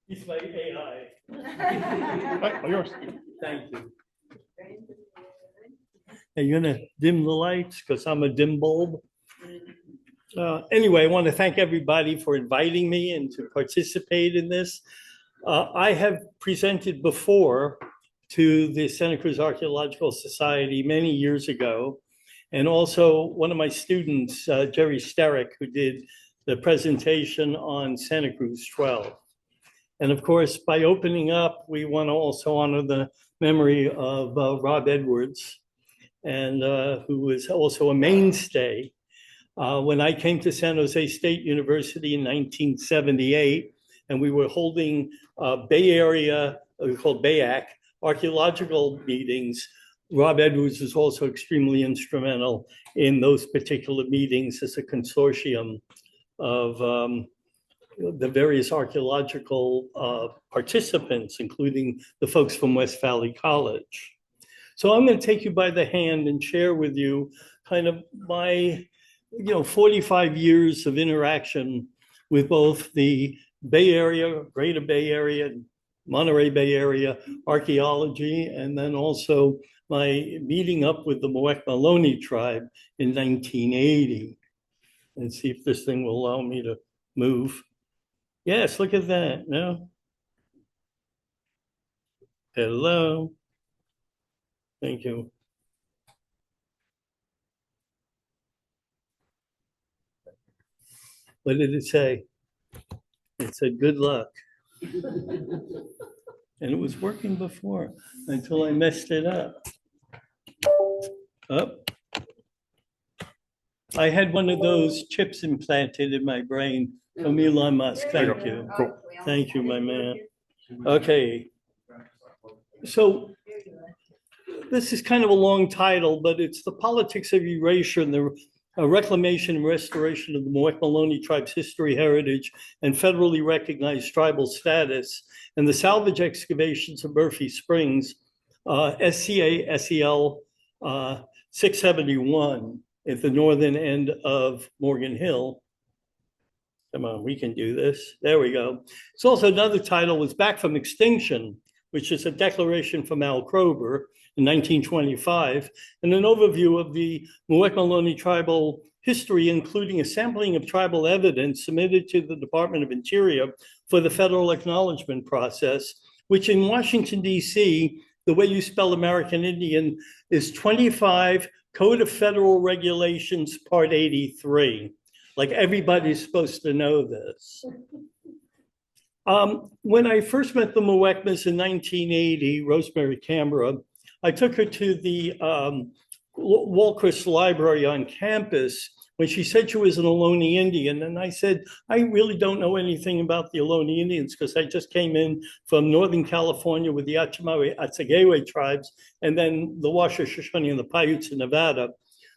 He's my AI. Right, yours. Thank you. Are you gonna dim the lights? Because I'm a dim bulb. Anyway, I want to thank everybody for inviting me and to participate in this. I have presented before to the Santa Cruz Archaeological Society many years ago. And also one of my students, Jerry Sterick, who did the presentation on Santa Cruz 12. And of course, by opening up, we want to also honor the memory of Rob Edwards, and who was also a mainstay. When I came to San Jose State University in 1978, and we were holding Bay Area, we called BAYAC, archaeological meetings, Rob Edwards was also extremely instrumental in those particular meetings as a consortium of the various archaeological participants, including the folks from West Valley College. So I'm going to take you by the hand and share with you kind of my 45 years of interaction with both the Bay Area, Greater Bay Area, Monterey Bay Area archaeology, and then also my meeting up with the Muwekma tribe in 1980. And see if this thing will allow me to move. Yes, look at that. No? Hello. Thank you. What did it say? It said, good luck. And it was working before until I messed it up. Oh. I had one of those chips implanted in my brain from Elon Musk. Thank you. Cool. Thank you, my man. Okay. So this is kind of a long title, but it's the politics of erasure and the reclamation and restoration of the Muwekma tribe's history, heritage, and federally recognized tribal status, and the salvage excavations of Murphy Springs, SCA SEL 671 at the northern end of Morgan Hill. Come on, we can do this. There we go. It's also another title was Back from Extinction, which is a declaration from Al Kroeber in 1925, and an overview of the Muwekma tribal history, including a sampling of tribal evidence submitted to the Department of Interior for the federal acknowledgement process, which in Washington, D.C., the way you spell American Indian is 25 Code of Federal Regulations, Part 83. Like everybody's supposed to know this. When I first met the Muwekmas in 1980, Rosemary Canberra, I took her to the Walchrist Library on campus when she said she was an Ohlone Indian. And I said, I really don't know anything about the Ohlone Indians because I just came in from Northern California with the Achimawe Atsagewe tribes and then the Washoe Shoshone and the Paiutes in Nevada.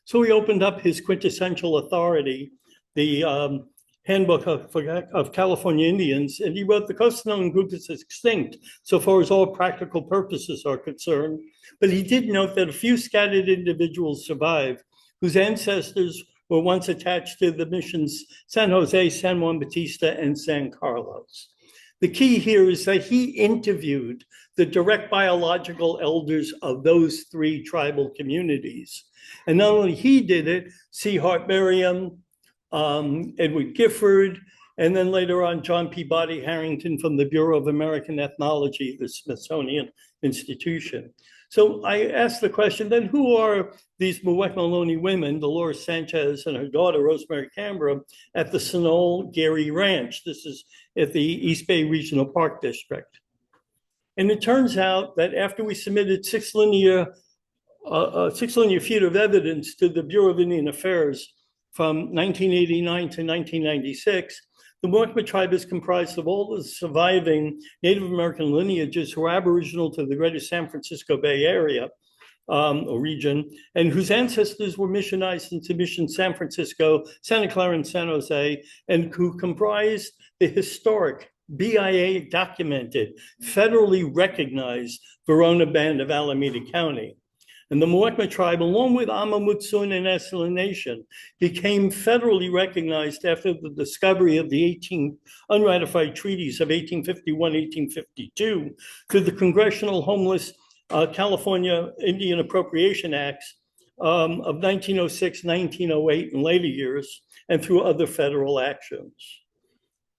So he opened up his quintessential authority, the Handbook of California Indians, and he wrote the Coast-known group is extinct so far as all practical purposes are concerned. But he did note that a few scattered individuals survive whose ancestors were once attached to the missions San Jose, San Juan Bautista, and San Carlos. The key here is that he interviewed the direct biological elders of those three tribal communities. And not only he did it, C. Hart Merriam, Edward Gifford, and then later on, John Peabody Harrington from the Bureau of American Ethnology, the Smithsonian Institution. So I asked the question, then who are these Muwekma women, Dolores Sanchez and her daughter, Rosemary Canberra, at the Sonol Gary Ranch? This is at the East Bay Regional Park District. And it turns out that after we submitted 6 linear feet of evidence to the Bureau of Indian Affairs from 1989 to 1996, the Muwekma tribe is comprised of all the surviving Native American lineages who are aboriginal to the greater San Francisco Bay Area or region, and whose ancestors were missionized into Mission San Francisco, Santa Clara, and San Jose, and who comprised the historic BIA documented, federally recognized Verona Band of Alameda County. And the Muwekma tribe, along with Amamutsun and Esselen Nation, became federally recognized after the discovery of the 18 unratified treaties of 1851, 1852 through the Congressional Homeless California Indian Appropriation Acts of 1906, 1908, and later years, and through other federal actions.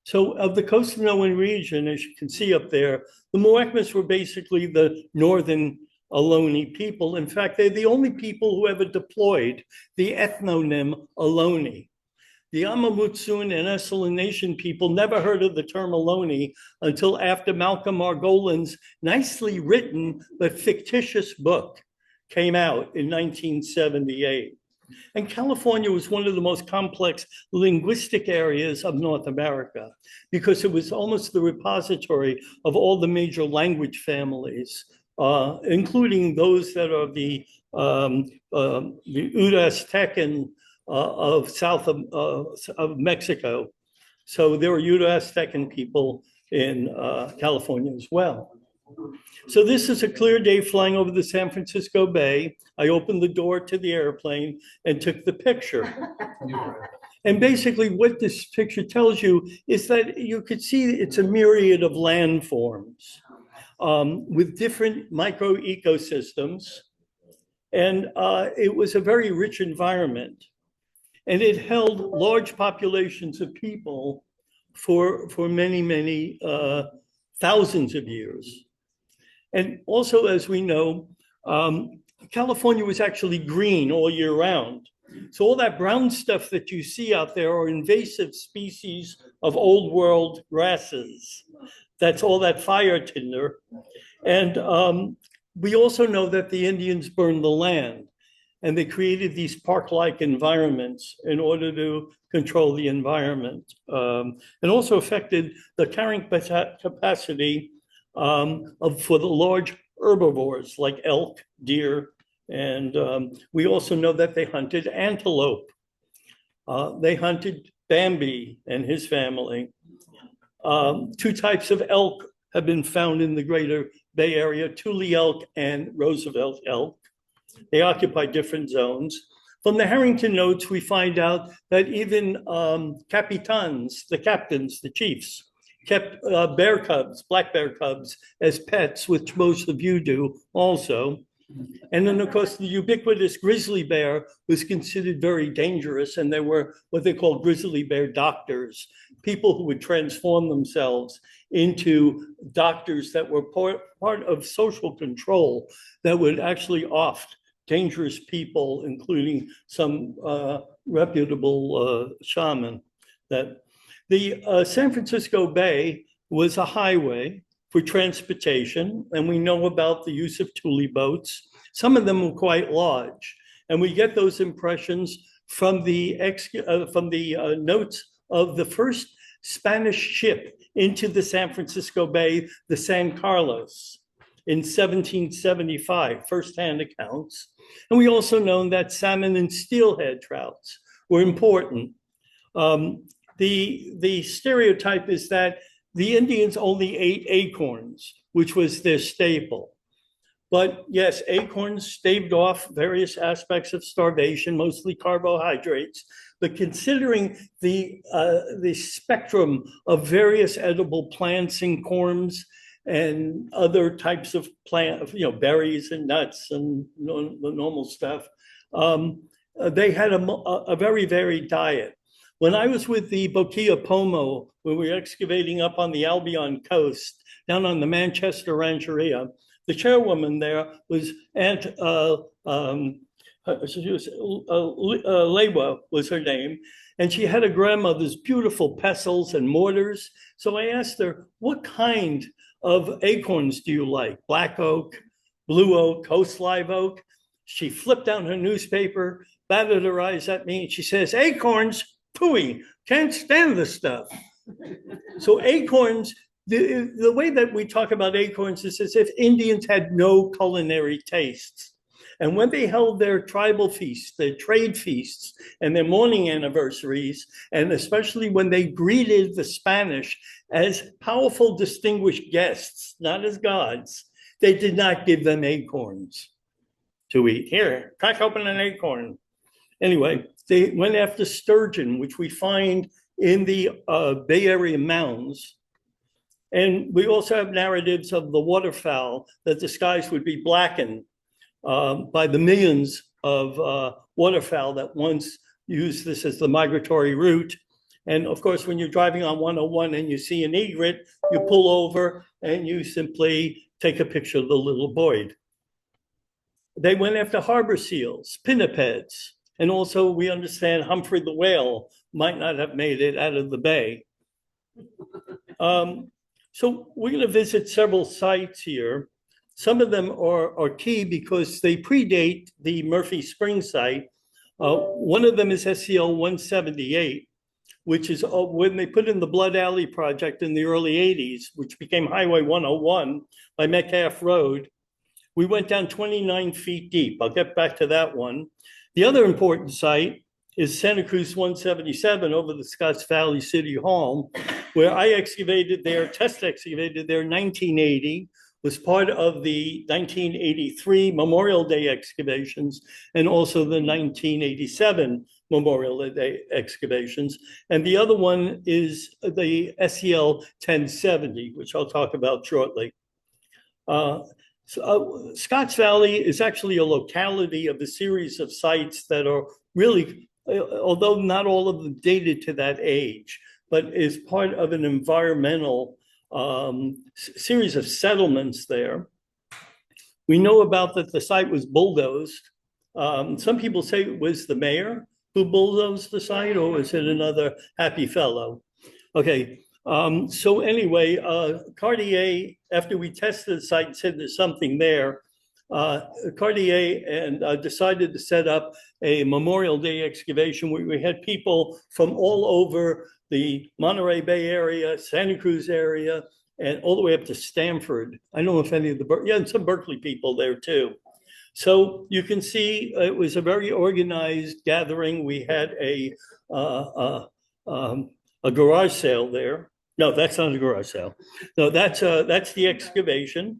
So of the Coast of Noan region, as you can see up there, the Muwekmas were basically the northern Ohlone people. In fact, they're the only people who ever deployed the ethnonym Ohlone. The Amamutsun and Esselen Nation people never heard of the term Ohlone until after Malcolm Margolin's nicely written but fictitious book came out in 1978. And California was one of the most complex linguistic areas of North America because it was almost the repository of all the major language families, including those that are the Uto-Aztecan of south of Mexico. So there were Uto-Aztecan people in California as well. So this is a clear day flying over the San Francisco Bay. I opened the door to the airplane and took the picture. And basically what this picture tells you is that you could see it's a myriad of landforms with different micro ecosystems. And it was a very rich environment. And it held large populations of people for many, many thousands of years. And also, as we know, California was actually green all year round. So all that brown stuff that you see out there are invasive species of old world grasses. That's all that fire tinder. And we also know that the Indians burned the land, and they created these park-like environments in order to control the environment, and also affected the carrying capacity for the large herbivores like elk, deer, and we also know that they hunted antelope. They hunted Bambi and his family. Two types of elk have been found in the greater Bay Area, Tule elk and Roosevelt elk. They occupy different zones. From the Harrington notes, we find out that even capitans, the captains, the chiefs, kept bear cubs, black bear cubs, as pets, which most of you do also. And then, of course, the ubiquitous grizzly bear was considered very dangerous, and there were what they called grizzly bear doctors, people who would transform themselves into doctors that were part of social control that would actually off dangerous people, including some reputable shaman. That the San Francisco Bay was a highway for transportation, and we know about the use of Thule boats. Some of them were quite large, and we get those impressions from the notes of the first Spanish ship into the San Francisco Bay, the San Carlos, in 1775, firsthand accounts. And we also know that salmon and steelhead trouts were important. The stereotype is that the Indians only ate acorns, which was their staple. But yes, acorns staved off various aspects of starvation, mostly carbohydrates. But considering the spectrum of various edible plants and corms and other types of plant, berries and nuts and the normal stuff, they had a very varied diet. When I was with the Boquilla Pomo, when we were excavating up on the Albion coast, down on the Manchester Rancheria, the chairwoman there was Aunt Lewa was her name, and she had a grandmother's beautiful pestles and mortars. So I asked her, what kind of acorns do you like? Black oak, blue oak, coast live oak? She flipped down her newspaper, batted her eyes at me, and she says, acorns, pooey, can't stand this stuff. So acorns, the way that we talk about acorns is as if Indians had no culinary tastes. And when they held their tribal feasts, their trade feasts, and their mourning anniversaries, and especially when they greeted the Spanish as powerful, distinguished guests, not as gods, they did not give them acorns. to eat. Here, crack open an acorn. Anyway, they went after sturgeon, which we find in the Bay Area mounds. And we also have narratives of the waterfowl that the skies would be blackened by the millions of waterfowl that once used this as the migratory route. And of course, when you're driving on 101 and you see an egret, you pull over and you simply take a picture of the little Boyd. They went after harbor seals, pinnipeds, and also we understand Humphrey the whale might not have made it out of the bay. So we're going to visit several sites here. Some of them are key because they predate the Murphy Spring site. One of them is SCL 178, which is when they put in the Blood Alley project in the early 80s, which became Highway 101 by Metcalf Road. We went down 29 feet deep. I'll get back to that one. The other important site is Santa Cruz 177 over the Scotts Valley City Hall, where I excavated there, test excavated there in 1980, was part of the 1983 Memorial Day excavations and also the 1987 Memorial Day excavations. And the other one is the SEL 1070, which I'll talk about shortly. Scotts Valley is actually a locality of a series of sites that are really, although not all of them dated to that age, but is part of an environmental series of settlements there. We know about that the site was bulldozed. Some people say it was the mayor who bulldozed the site, or was it another happy fellow? Okay, so anyway, Cartier, after we tested the site and said there's something there, Cartier and decided to set up a Memorial Day excavation where we had people from all over the Monterey Bay area, Santa Cruz area, and all the way up to Stanford. I don't know if any of and some Berkeley people there too. So you can see it was a very organized gathering. We had a garage sale there. No, that's not a garage sale. No, that's the excavation.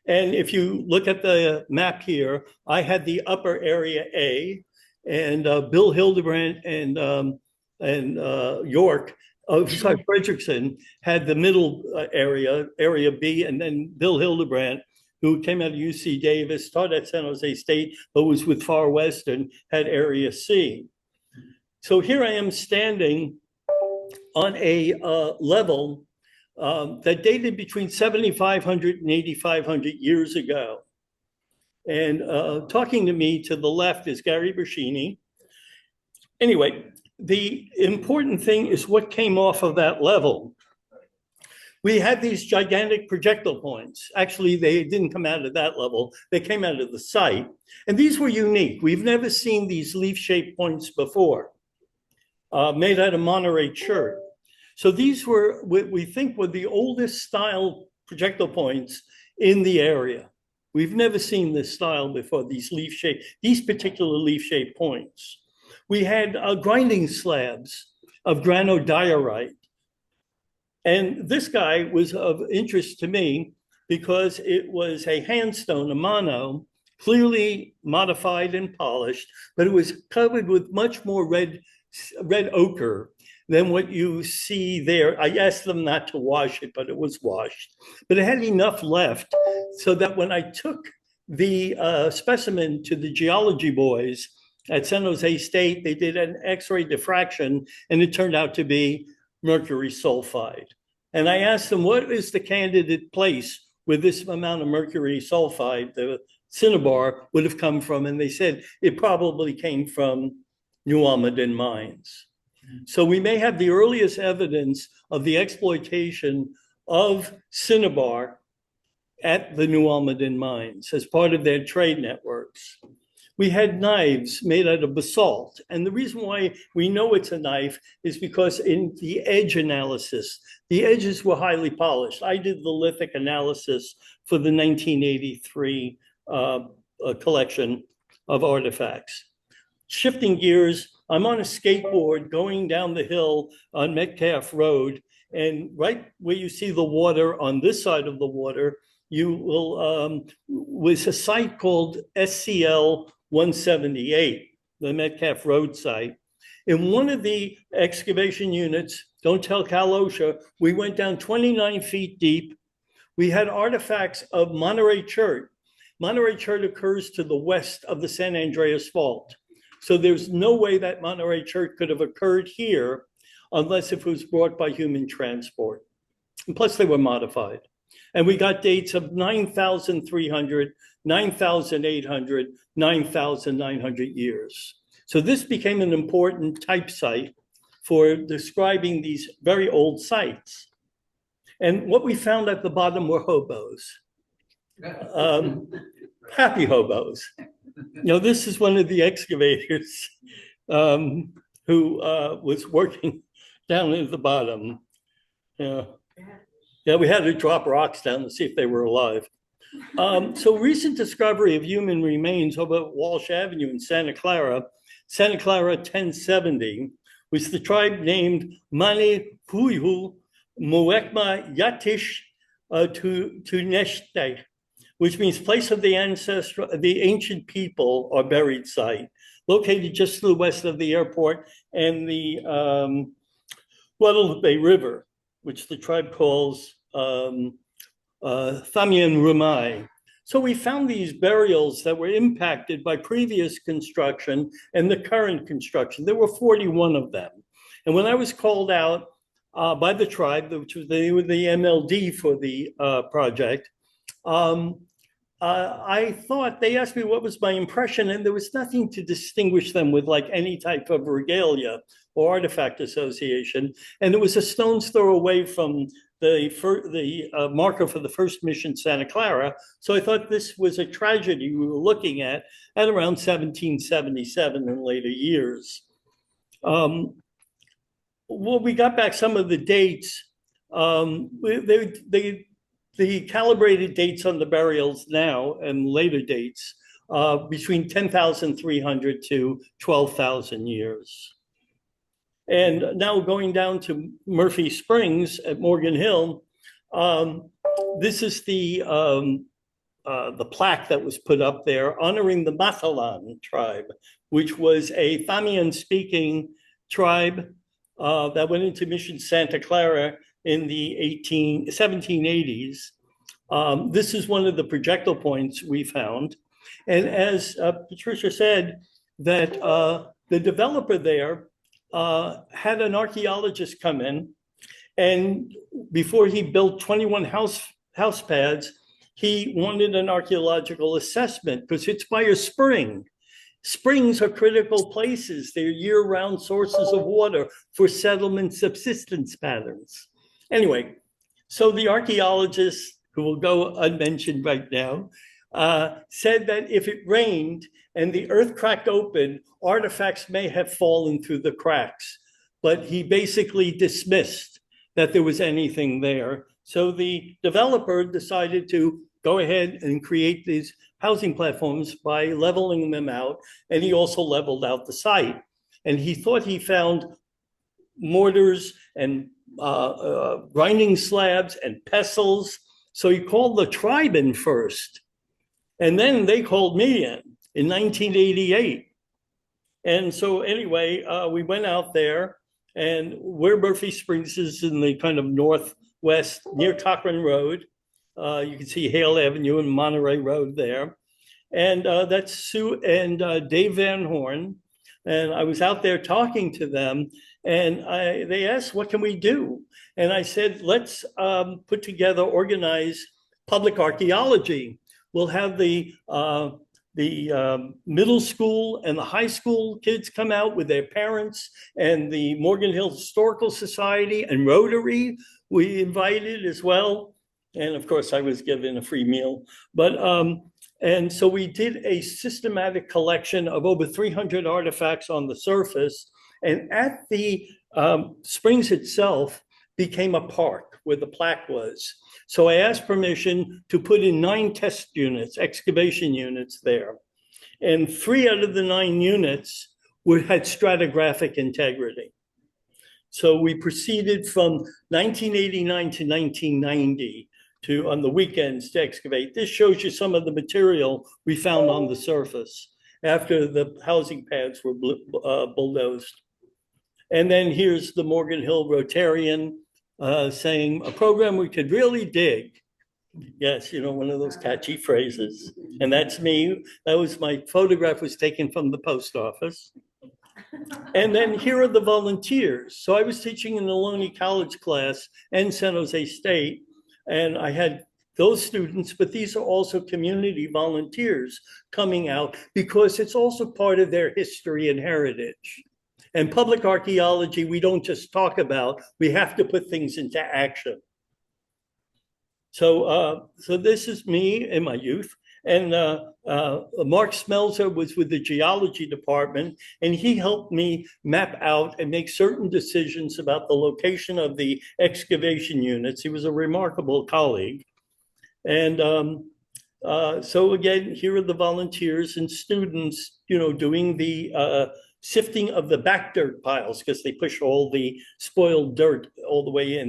And if you look at the map here, I had the upper area A, and Bill Hildebrandt and York, Frederickson had the middle area B, and then Bill Hildebrandt, who came out of UC Davis, started at San Jose State, but was with Far Western, had area C. So here I am standing on a level that dated between 7,500 and 8,500 years ago. And talking to me to the left is Gary Bershini. Anyway, the important thing is what came off of that level. We had these gigantic projectile points. Actually, they didn't come out of that level. They came out of the site. And these were unique. We've never seen these leaf-shaped points before, made out of Monterey chert. So these were what we think were the oldest style projectile points in the area. We've never seen this style before, these particular leaf-shaped points. We had grinding slabs of granodiorite. And this guy was of interest to me because it was a handstone, a mono, clearly modified and polished, but it was covered with much more red ochre than what you see there. I asked them not to wash it, but it was washed. But it had enough left so that when I took the specimen to the geology boys at San Jose State, they did an X-ray diffraction, and it turned out to be mercury sulfide. And I asked them, what is the candidate place where this amount of mercury sulfide, the cinnabar, would have come from? And they said it probably came from New Almaden mines. So we may have the earliest evidence of the exploitation of cinnabar at the New Almaden mines as part of their trade networks. We had knives made out of basalt. And the reason why we know it's a knife is because in the edge analysis, the edges were highly polished. I did the lithic analysis for the 1983 collection of artifacts. Shifting gears, I'm on a skateboard going down the hill on Metcalf Road. And right where you see the water on this side of the water you will was a site called SCL 178, the Metcalf Road site. In one of the excavation units, don't tell Cal OSHA, we went down 29 feet deep. We had artifacts of Monterey Chert. Monterey Chert occurs to the west of the San Andreas Fault. So there's no way that Monterey Chert could have occurred here unless it was brought by human transport. And plus, they were modified. And we got dates of 9,300, 9,800, 9,900 years. So this became an important type site for describing these very old sites. And what we found at the bottom were hobos, happy hobos. You know, this is one of the excavators who was working down at the bottom. Yeah, we had to drop rocks down to see if they were alive. So recent discovery of human remains over Walsh Avenue in Santa Clara 1070, was the tribe named Mani Puihu Muekma Yatish Tuneshte, which means place of the ancestor, the ancient people or buried site, located just to the west of the airport and the Guadalupe River, which the tribe calls Thamian Rumai. So we found these burials that were impacted by previous construction and the current construction. There were 41 of them. And when I was called out by the tribe, which was they were the MLD for the project, I thought, they asked me what was my impression, and there was nothing to distinguish them with like any type of regalia or artifact association. And it was a stone's throw away from the marker for the first mission, Santa Clara. So I thought this was a tragedy we were looking at around 1777 and later years. Well, we got back some of the dates. The calibrated dates on the burials now and later dates between 10,300 to 12,000 years. And now going down to Murphy Springs at Morgan Hill, this is the plaque that was put up there honoring the Matalan tribe, which was a Thamian-speaking tribe that went into Mission Santa Clara in the 1780s. This is one of the projectile points we found. And as Patricia said, that the developer there had an archaeologist come in, and before he built 21 house pads, he wanted an archaeological assessment because it's by a spring. Springs are critical places. They're year-round sources of water for settlement subsistence patterns. Anyway, so the archaeologist, who will go unmentioned right now, said that if it rained and the earth cracked open, artifacts may have fallen through the cracks. But he basically dismissed that there was anything there. So the developer decided to go ahead and create these housing platforms by leveling them out. And he also leveled out the site. And he thought he found mortars and grinding slabs and pestles. So he called the tribe in first. And then they called me in 1988. And so anyway, we went out there, and where Murphy Springs is in the kind of northwest near Cochrane Road. You can see Hale Avenue and Monterey Road there. And that's Sue and Dave Van Horn. And I was out there talking to them, and they asked, what can we do? And I said, let's put together, organize public archaeology. We'll have the middle school and the high school kids come out with their parents, and the Morgan Hill Historical Society and Rotary we invited as well. And of course, I was given a free meal. But and so we did a systematic collection of over 300 artifacts on the surface. And at the springs itself became a park where the plaque was. So I asked permission to put in 9 test units, excavation units there. And 3 out of the 9 units had stratigraphic integrity. So we proceeded from 1989 to 1990 on the weekends to excavate. This shows you some of the material we found on the surface after the housing pads were bulldozed. And then here's the Morgan Hill Rotarian saying, a program we could really dig. Yes, you know, one of those catchy phrases. And that's me. That was my photograph was taken from the post office. And then here are the volunteers. So I was teaching in the Ohlone College class and San Jose State, and I had those students, but these are also community volunteers coming out because it's also part of their history and heritage. And public archaeology, we don't just talk about, we have to put things into action. So this is me in my youth. And Mark Smelzer was with the geology department, and he helped me map out and make certain decisions about the location of the excavation units. He was a remarkable colleague. And so again, here are the volunteers and students, you know, doing the sifting of the back dirt piles because they push all the spoiled dirt all the way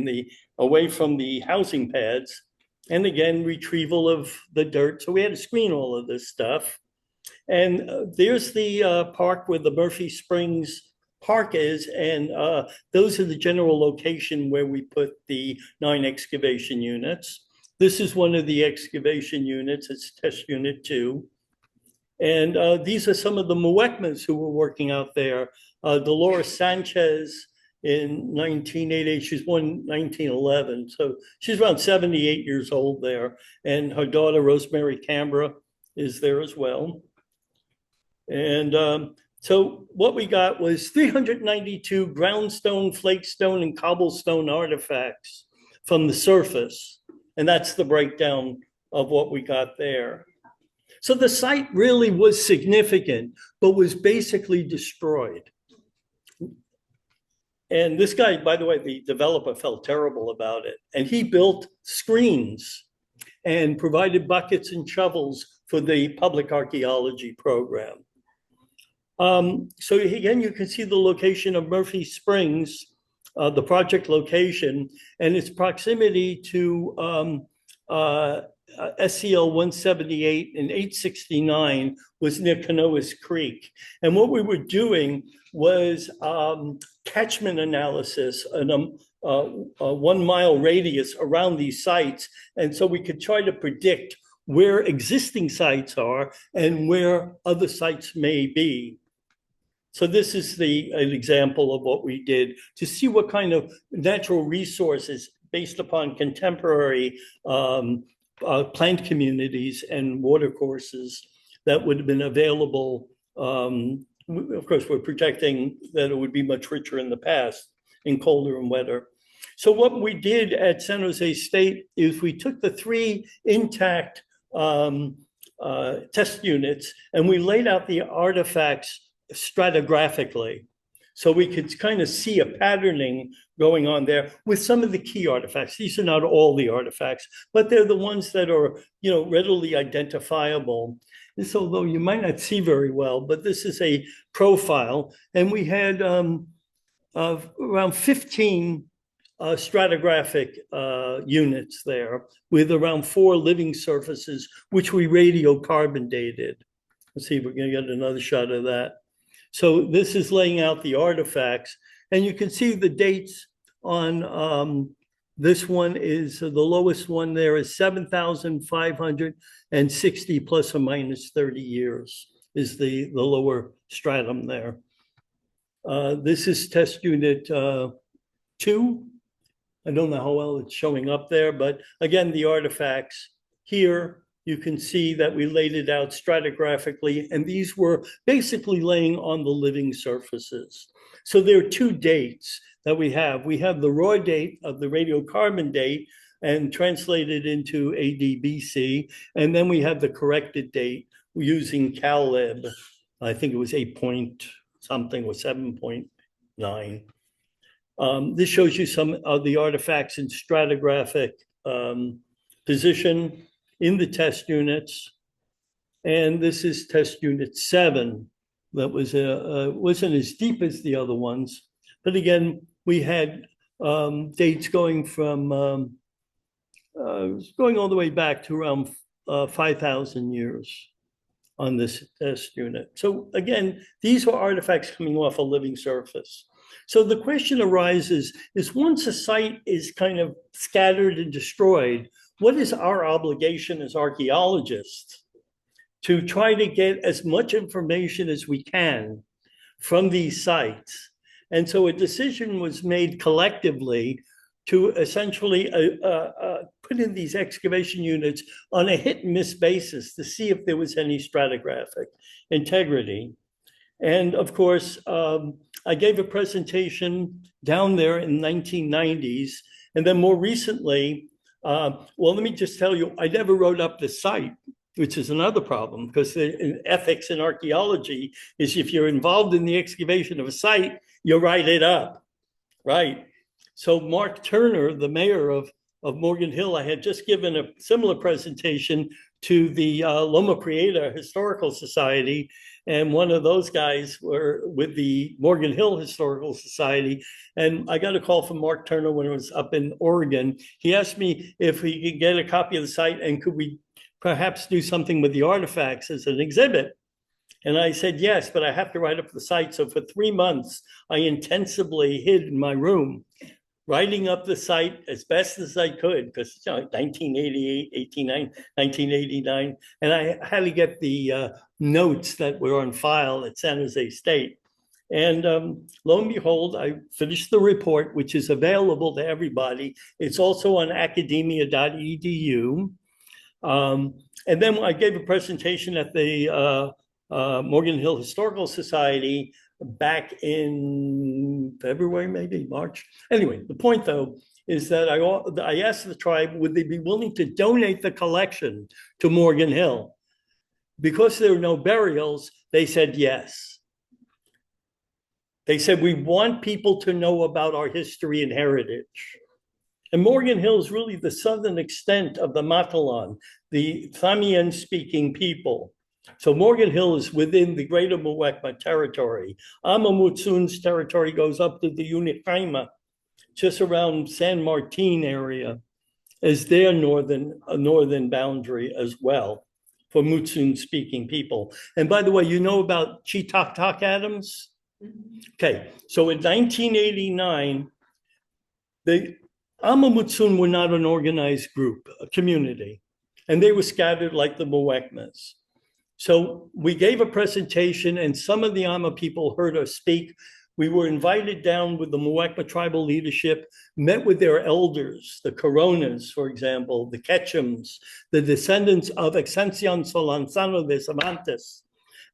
away from the housing pads. And again, retrieval of the dirt. So we had to screen all of this stuff. And there's the park where the Murphy Springs Park is. And those are the general location where we put the 9 excavation units. This is one of the excavation units. It's test unit 2. And these are some of the Muwekmas who were working out there. Dolores Sanchez in 1988, she's born 1911. So she's around 78 years old there. And her daughter, Rosemary Canberra, is there as well. And so what we got was 392 groundstone, flakestone, and cobblestone artifacts from the surface. And that's the breakdown of what we got there. So the site really was significant, but was basically destroyed. And this guy, by the way, the developer felt terrible about it. And he built screens and provided buckets and shovels for the public archaeology program. So again, you can see the location of Murphy Springs, the project location, and its proximity to SCL 178 and 869 was near Canoas Creek. And what we were doing was catchment analysis and a 1 mile radius around these sites. And so we could try to predict where existing sites are and where other sites may be. So this is an example of what we did to see what kind of natural resources based upon contemporary plant communities and watercourses that would have been available. Of course, we're projecting that it would be much richer in the past and colder and wetter. So what we did at San Jose State is we took the 3 intact test units and we laid out the artifacts stratigraphically. So we could kind of see a patterning going on there with some of the key artifacts. These are not all the artifacts, but they're the ones that are, you know, readily identifiable. This, although you might not see very well, but this is a profile. And we had around 15 stratigraphic units there with around 4 living surfaces, which we radiocarbon dated. Let's see if we're going to get another shot of that. So this is laying out the artifacts, and you can see the dates on this one is the lowest one there is 7,560 plus or minus 30 years is the lower stratum there. This is test unit 2. I don't know how well it's showing up there, but again, the artifacts here, you can see that we laid it out stratigraphically, and these were basically laying on the living surfaces. So there are 2 dates that we have. We have the raw date of the radiocarbon date and translated into AD/BC, and then we have the corrected date using CalLib. I think it was 8 point something or 7.9. This shows you some of the artifacts in stratigraphic position in the test units. And this is test unit 7 that was wasn't as deep as the other ones. But again, we had dates going from going all the way back to around 5,000 years on this test unit. So again, these were artifacts coming off a living surface. So the question arises is once a site is kind of scattered and destroyed, what is our obligation as archaeologists to try to get as much information as we can from these sites? And so a decision was made collectively to essentially put in these excavation units on a hit and miss basis to see if there was any stratigraphic integrity. And of course, I gave a presentation down there in the 1990s. And then more recently, well, let me just tell you, I never wrote up the site, which is another problem, because in ethics in archaeology is if you're involved in the excavation of a site, you write it up, right? So Mark Turner, the mayor of Morgan Hill, I had just given a similar presentation to the Loma Prieta Historical Society, and one of those guys were with the Morgan Hill Historical Society. And I got a call from Mark Turner when I was up in Oregon. He asked me if he could get a copy of the site and could we perhaps do something with the artifacts as an exhibit. And I said, yes, but I have to write up the site. So for 3 months, I intensively hid in my room, writing up the site as best as I could, because 1988, 1989, and I had to get the notes that were on file at San Jose State. And lo and behold, I finished the report, which is available to everybody. It's also on academia.edu. And then I gave a presentation at the Morgan Hill Historical Society back in February, maybe March. Anyway, the point though is that I asked the tribe, would they be willing to donate the collection to Morgan Hill? Because there were no burials, they said yes. They said, we want people to know about our history and heritage. And Morgan Hill is really the southern extent of the Matalan, the Thamian-speaking people. So Morgan Hill is within the greater Muwekma territory. Ama Mutsun's territory goes up to the Unikaima, just around San Martin area, as their northern boundary as well for Mutsun-speaking people. And by the way, you know about Chitak Adams? Okay, so in 1989, the Ama Mutsun were not an organized group, a community, and they were scattered like the Muwekmas. So we gave a presentation and some of the Ama people heard us speak. We were invited down with the Muwekma tribal leadership, met with their elders, the Coronas, for example, the Ketchums, the descendants of Exención Solanzano de Cervantes.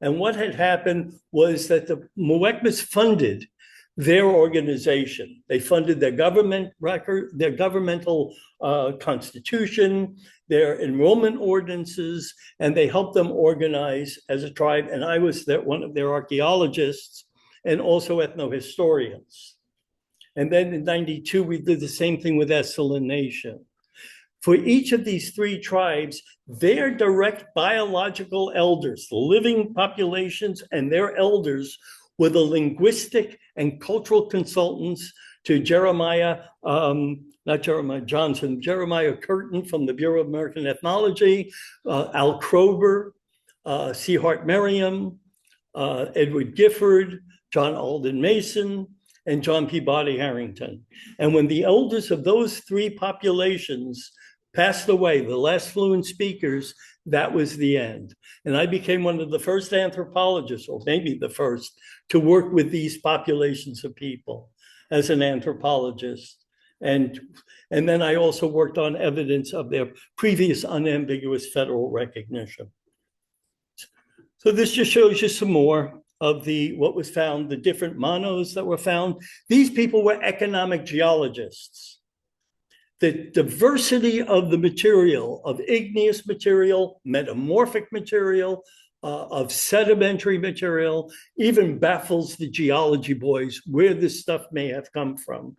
And what had happened was that the Muwekmas funded their organization. They funded their government record, their governmental constitution, their enrollment ordinances, and they helped them organize as a tribe. And I was one of their archaeologists and also ethnohistorians. And then in 92, we did the same thing with Esselen Nation. For each of these 3 tribes, their direct biological elders, the living populations and their elders were the linguistic and cultural consultants to Jeremiah Curtin from the Bureau of American Ethnology, Al Krober, C. Hart Merriam, Edward Gifford, John Alden Mason, and John Peabody Harrington. And when the elders of those 3 populations passed away, the last fluent speakers, that was the end. And I became one of the first anthropologists, or maybe the first, to work with these populations of people as an anthropologist. And then I also worked on evidence of their previous unambiguous federal recognition. So this just shows you some more of what was found, the different monos that were found. These people were economic geologists. The diversity of the material, of igneous material, metamorphic material, of sedimentary material, even baffles the geology boys where this stuff may have come from.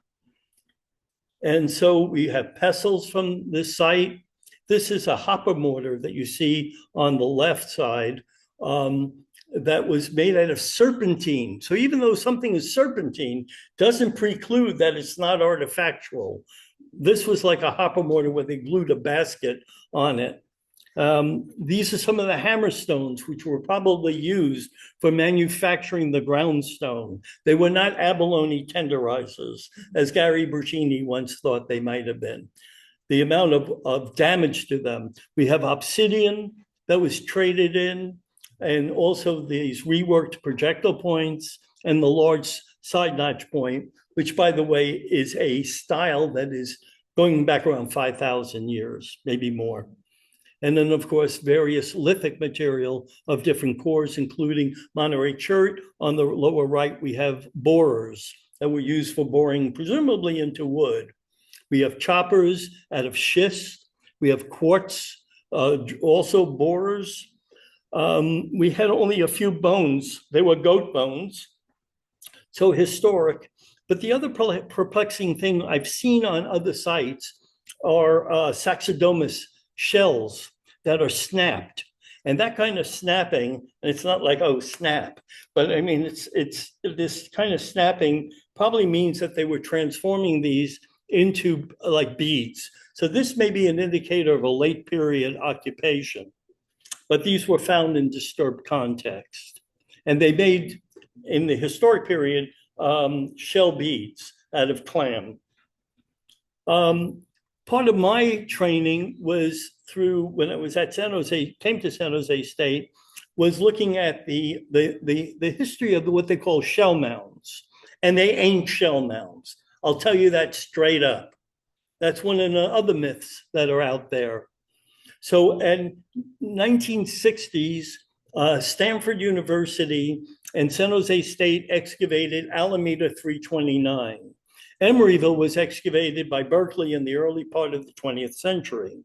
And so we have pestles from this site. This is a hopper mortar that you see on the left side that was made out of serpentine. So even though something is serpentine, doesn't preclude that it's not artifactual. This was like a hopper mortar where they glued a basket on it. These are some of the hammerstones, which were probably used for manufacturing the groundstone. They were not abalone tenderizers, as Gary Bergini once thought they might have been. The amount of damage to them. We have obsidian that was traded in, and also these reworked projectile points and the large side notch point, which, by the way, is a style that is going back around 5,000 years, maybe more. And then, of course, various lithic material of different cores, including Monterey chert. On the lower right, we have borers that were used for boring, presumably into wood. We have choppers out of schist. We have quartz, also borers. We had only a few bones. They were goat bones, so historic. But the other perplexing thing I've seen on other sites are saxodomus shells that are snapped. And that kind of snapping, and it's not like, oh, snap, but I mean, it's this kind of snapping probably means that they were transforming these into like beads. So this may be an indicator of a late period occupation, but these were found in disturbed context. And they made, in the historic period, shell beads out of clam. Part of my training was through, when I was at San Jose, came to San Jose State, was looking at the history of what they call shell mounds. And they ain't shell mounds. I'll tell you that straight up. That's one of the other myths that are out there. So in 1960s, Stanford University and San Jose State excavated Alameda 329. Emeryville was excavated by Berkeley in the early part of the 20th century.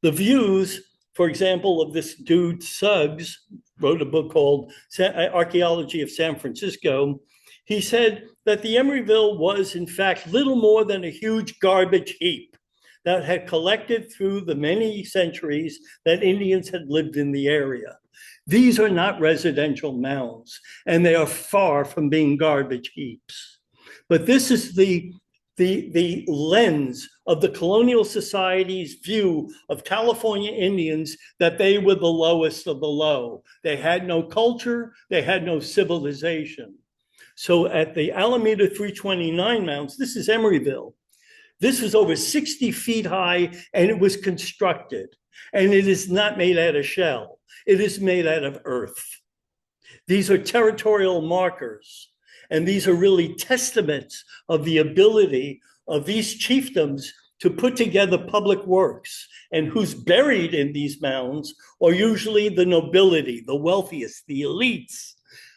The views, for example, of this dude Suggs, wrote a book called Archaeology of San Francisco. He said that the Emeryville was, in fact, little more than a huge garbage heap that had collected through the many centuries that Indians had lived in the area. These are not residential mounds, and they are far from being garbage heaps. But this is the lens of the colonial society's view of California Indians, that they were the lowest of the low. They had no culture, they had no civilization. So at the Alameda 329 mounds, this is Emeryville. This was over 60 feet high, and it was constructed. And it is not made out of shell. It is made out of earth. These are territorial markers. And these are really testaments of the ability of these chiefdoms to put together public works. And who's buried in these mounds are usually the nobility, the wealthiest, the elites,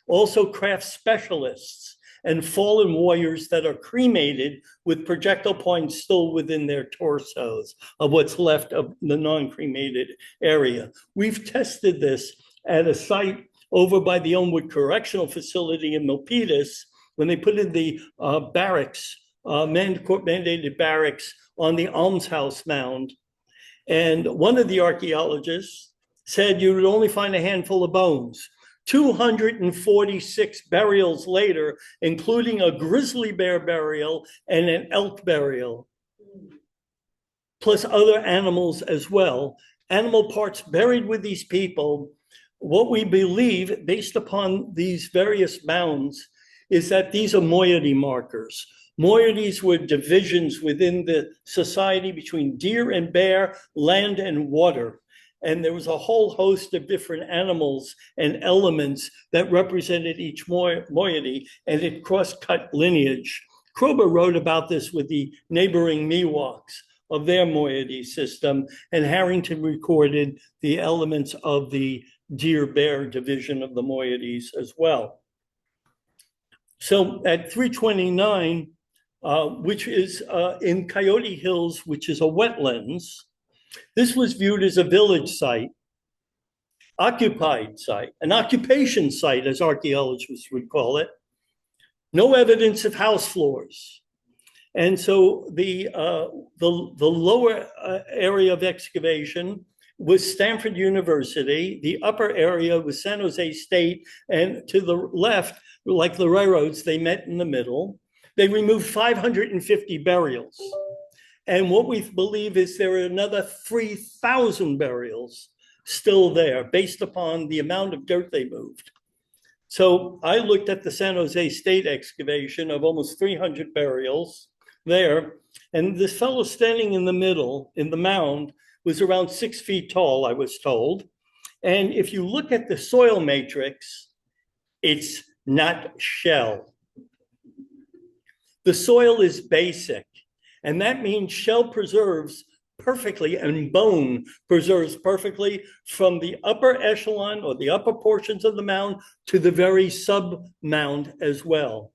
also craft specialists and fallen warriors that are cremated with projectile points still within their torsos of what's left of the non-cremated area. We've tested this at a site over by the Elmwood Correctional Facility in Milpitas, when they put in the barracks, mandated barracks on the almshouse mound. And one of the archaeologists said you would only find a handful of bones. 246 burials later, including a grizzly bear burial and an elk burial, plus other animals as well. Animal parts buried with these people. What we believe, based upon these various mounds, is that these are moiety markers. Moieties were divisions within the society between deer and bear, land and water. And there was a whole host of different animals and elements that represented each moiety, and it cross-cut lineage. Kroeber wrote about this with the neighboring Miwoks of their moiety system, and Harrington recorded the elements of the deer-bear division of the moieties as well. So at 329, which is in Coyote Hills, which is a wetlands, this was viewed as a village site, occupied site, an occupation site, as archaeologists would call it. No evidence of house floors. And so the lower area of excavation was Stanford University. The upper area was San Jose State. And to the left, like the railroads, they met in the middle. They removed 550 burials. And what we believe is there are another 3,000 burials still there based upon the amount of dirt they moved. So I looked at the San Jose State excavation of almost 300 burials there. And this fellow standing in the middle, in the mound, was around 6 feet tall, I was told. And if you look at the soil matrix, it's not shell. The soil is basic, and that means shell preserves perfectly and bone preserves perfectly from the upper echelon or the upper portions of the mound to the very sub-mound as well.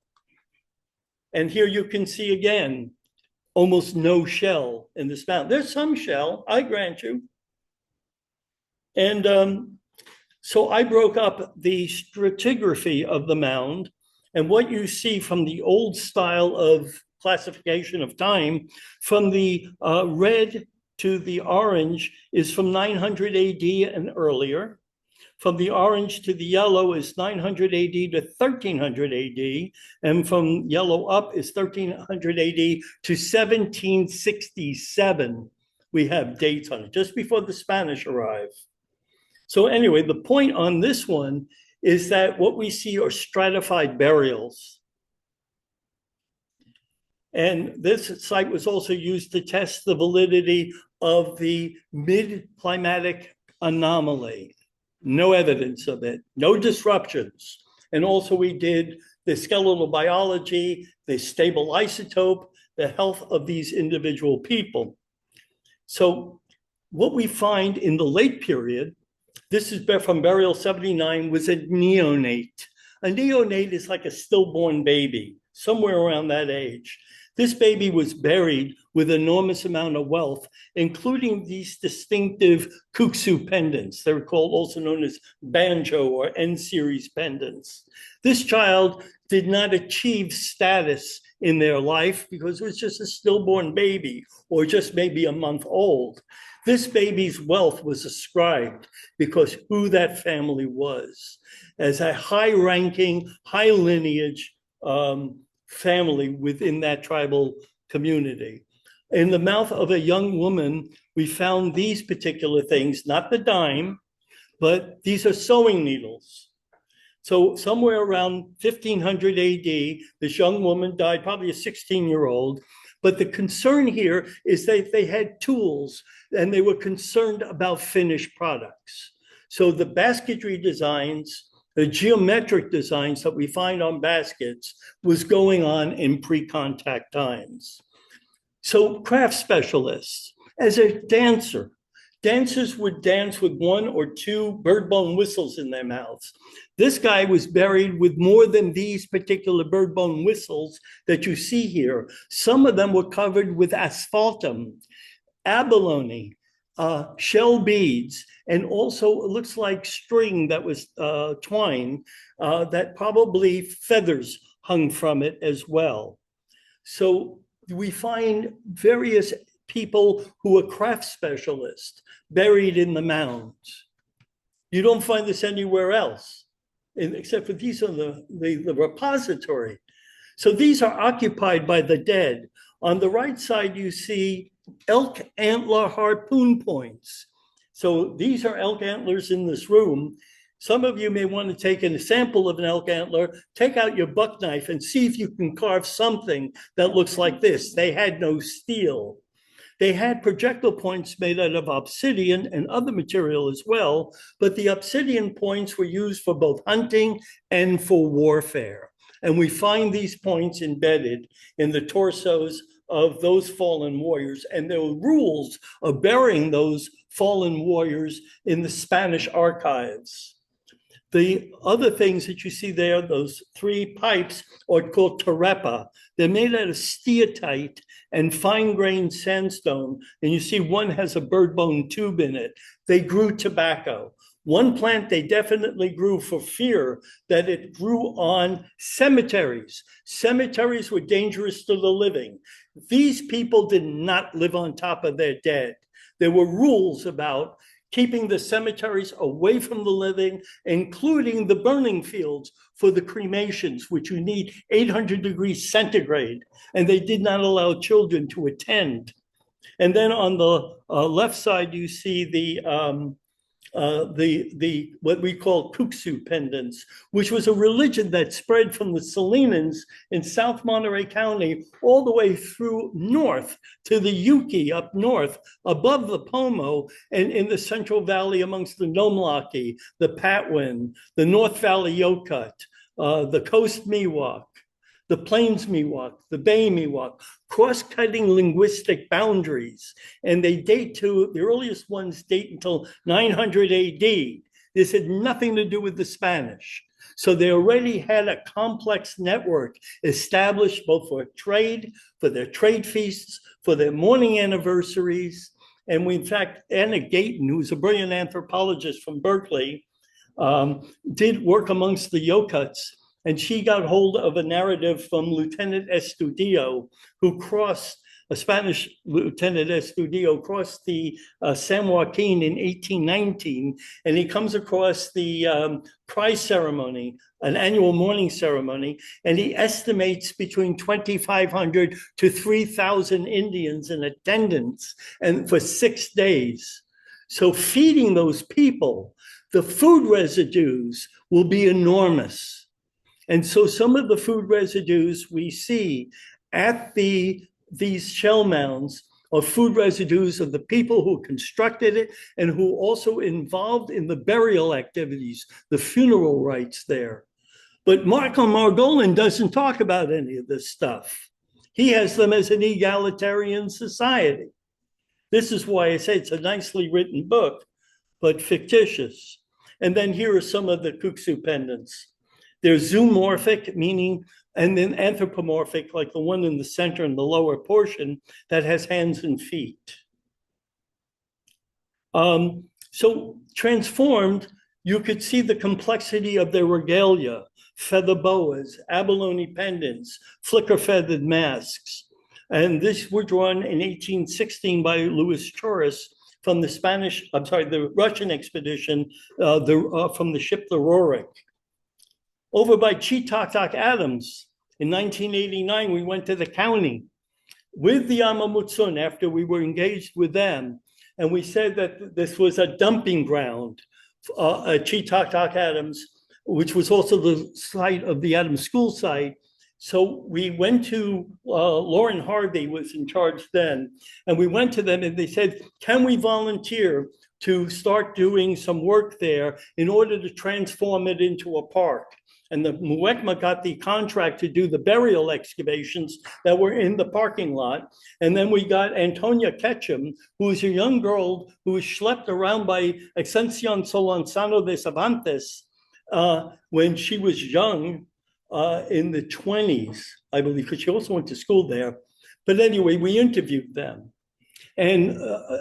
And here you can see again, almost no shell in this mound. There's some shell, I grant you. And so I broke up the stratigraphy of the mound, and what you see from the old style of classification of time, from the red to the orange is from 900 AD and earlier. From the orange to the yellow is 900 AD to 1300 AD. And from yellow up is 1300 AD to 1767. We have dates on it, just before the Spanish arrived. So anyway, the point on this one is that what we see are stratified burials. And this site was also used to test the validity of the mid-climatic anomaly. No evidence of it, no disruptions. And also we did the skeletal biology, the stable isotope, the health of these individual people. So what we find in the late period, this is from burial 79, was a neonate. A neonate is like a stillborn baby, somewhere around that age. This baby was buried with enormous amount of wealth, including these distinctive kuksu pendants. They're called also known as banjo or N-series pendants. This child did not achieve status in their life because it was just a stillborn baby or just maybe a month old. This baby's wealth was ascribed because who that family was, as a high-ranking, high-lineage family within that tribal community. In the mouth of a young woman, we found these particular things, not the dime, but these are sewing needles. So somewhere around 1500 AD, this young woman died, probably a 16-year-old. But the concern here is that they had tools and they were concerned about finished products. So the basketry designs, the geometric designs that we find on baskets was going on in pre-contact times. So craft specialists, as a dancer, dancers would dance with 1 or 2 bird bone whistles in their mouths. This guy was buried with more than these particular bird bone whistles that you see here. Some of them were covered with asphaltum, abalone, shell beads, and also it looks like string that was twine that probably feathers hung from it as well. So we find various people who are craft specialists buried in the mounds. You don't find this anywhere else, except for these are the repository. So these are occupied by the dead. On the right side, you see elk antler harpoon points. So these are elk antlers in this room. Some of you may want to take a sample of an elk antler, take out your buck knife and see if you can carve something that looks like this. They had no steel. They had projectile points made out of obsidian and other material as well, but the obsidian points were used for both hunting and for warfare. And we find these points embedded in the torsos of those fallen warriors. And there were rules of burying those fallen warriors in the Spanish archives. The other things that you see there, those 3 pipes are called tarepa. They're made out of steatite and fine-grained sandstone. And you see one has a bird bone tube in it. They grew tobacco. One plant they definitely grew for fear that it grew on cemeteries. Cemeteries were dangerous to the living. These people did not live on top of their dead. There were rules about keeping the cemeteries away from the living, including the burning fields for the cremations, which you need 800 degrees centigrade. And they did not allow children to attend And then on the left side, you see the what we call kuksu pendants, which was a religion that spread from the Salinas in South Monterey County all the way through north to the Yuki up north, above the Pomo, and in the Central Valley amongst the Nomlaki, the Patwin, the North Valley Yokut, the Coast Miwok, the Plains Miwok, the Bay Miwok, cross-cutting linguistic boundaries. And they date to, the earliest ones date until 900 AD. This had nothing to do with the Spanish. So they already had a complex network established both for trade, for their trade feasts, for their mourning anniversaries. And we, in fact, Anna Gayton, who's a brilliant anthropologist from Berkeley, did work amongst the Yokuts. And she got hold of a narrative from Lieutenant Estudillo, who crossed, a Spanish Lieutenant Estudillo crossed the San Joaquin in 1819, and he comes across the prize ceremony, an annual mourning ceremony, and he estimates between 2,500 to 3,000 Indians in attendance and for 6 days. So feeding those people, the food residues will be enormous. And so some of the food residues we see at these shell mounds are food residues of the people who constructed it and who also involved in the burial activities, the funeral rites there. But Marco Margolin doesn't talk about any of this stuff. He has them as an egalitarian society. This is why I say it's a nicely written book, but fictitious. And then here are some of the kuksu pendants. They're zoomorphic, meaning, and then anthropomorphic, like the one in the center in the lower portion that has hands and feet. So transformed, you could see the complexity of their regalia, feather boas, abalone pendants, flicker-feathered masks. And these were drawn in 1816 by Louis Chorus from the Russian expedition from the ship the Rorik. Over by Cheetah Adams in 1989, we went to the county with the Amamutsun after we were engaged with them. And we said that this was a dumping ground at Cheetah Adams, which was also the site of the Adams School site. So we went to, Lauren Harvey was in charge then, and we went to them and they said, can we volunteer to start doing some work there in order to transform it into a park? And the Muwekma got the contract to do the burial excavations that were in the parking lot. And then we got Antonia Ketchum, who was a young girl who was schlepped around by Ascension Solansano de Cervantes when she was young in the 20s, I believe, because she also went to school there. But anyway, we interviewed them. And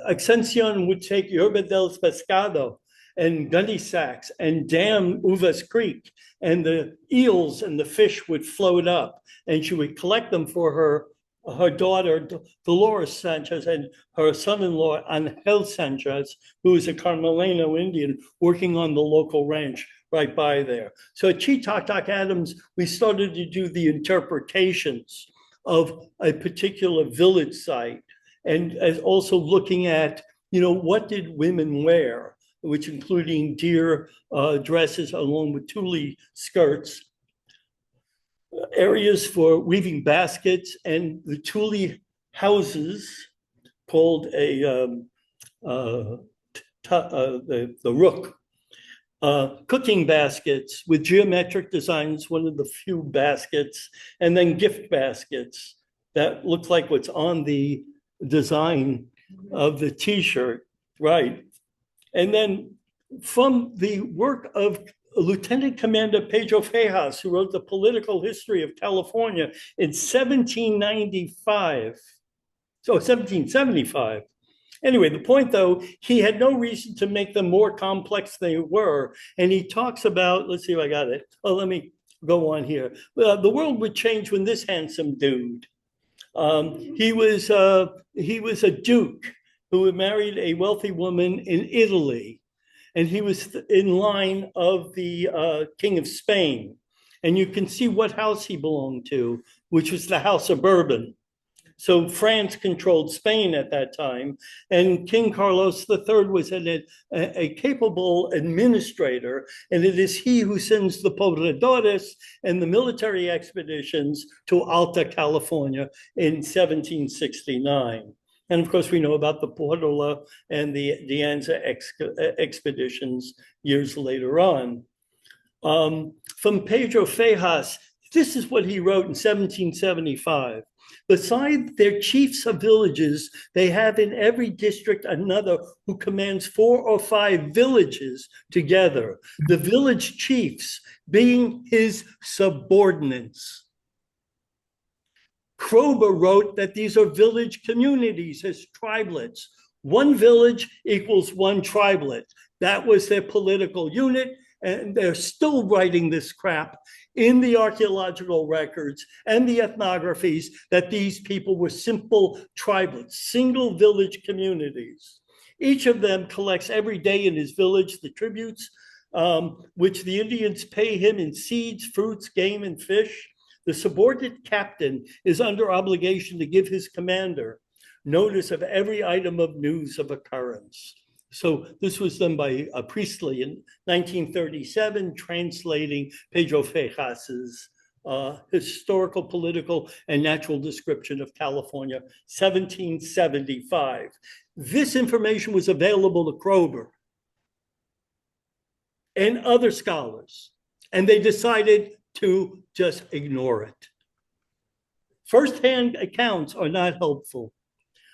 Ascension would take Yerba del Pescado and gunny sacks and dam Uvas Creek, and the eels and the fish would float up, and she would collect them for her daughter, Dolores Sanchez, and her son-in-law, Angel Sanchez, who is a Carmeleno Indian working on the local ranch right by there. So at Cheetah Adams, we started to do the interpretations of a particular village site, and as also looking at, what did women wear, which including deer dresses along with tule skirts, areas for weaving baskets, and the tule houses called the rook, cooking baskets with geometric designs, one of the few baskets, and then gift baskets that look like what's on the design of the t-shirt, right? And then from the work of Lieutenant Commander Pedro Fejas, who wrote the Political History of California in 1795, so 1775. Anyway, the point though, he had no reason to make them more complex than they were. And he talks about, let's see if I got it. Oh, let me go on here. The world would change when this handsome dude, he was a duke who had married a wealthy woman in Italy. And he was in line of the King of Spain. And you can see what house he belonged to, which was the House of Bourbon. So France controlled Spain at that time, and King Carlos III was a capable administrator, and it is he who sends the pobladores and the military expeditions to Alta California in 1769. And of course, we know about the Portola and the De Anza expeditions years later on. From Pedro Fejas, this is what he wrote in 1775. Beside their chiefs of villages, they have in every district another who commands 4 or 5 villages together, the village chiefs being his subordinates. Kroeber wrote that these are village communities as tribelets. One village equals one tribelet. That was their political unit, and they're still writing this crap in the archaeological records and the ethnographies that these people were simple tribelets, single village communities. Each of them collects every day in his village the tributes, which the Indians pay him in seeds, fruits, game, and fish. The subordinate captain is under obligation to give his commander notice of every item of news of occurrence. So this was done by Priestley in 1937, translating Pedro Fejas's historical, political, and natural description of California, 1775. This information was available to Kroeber and other scholars, and they decided to just ignore it. First-hand accounts are not helpful.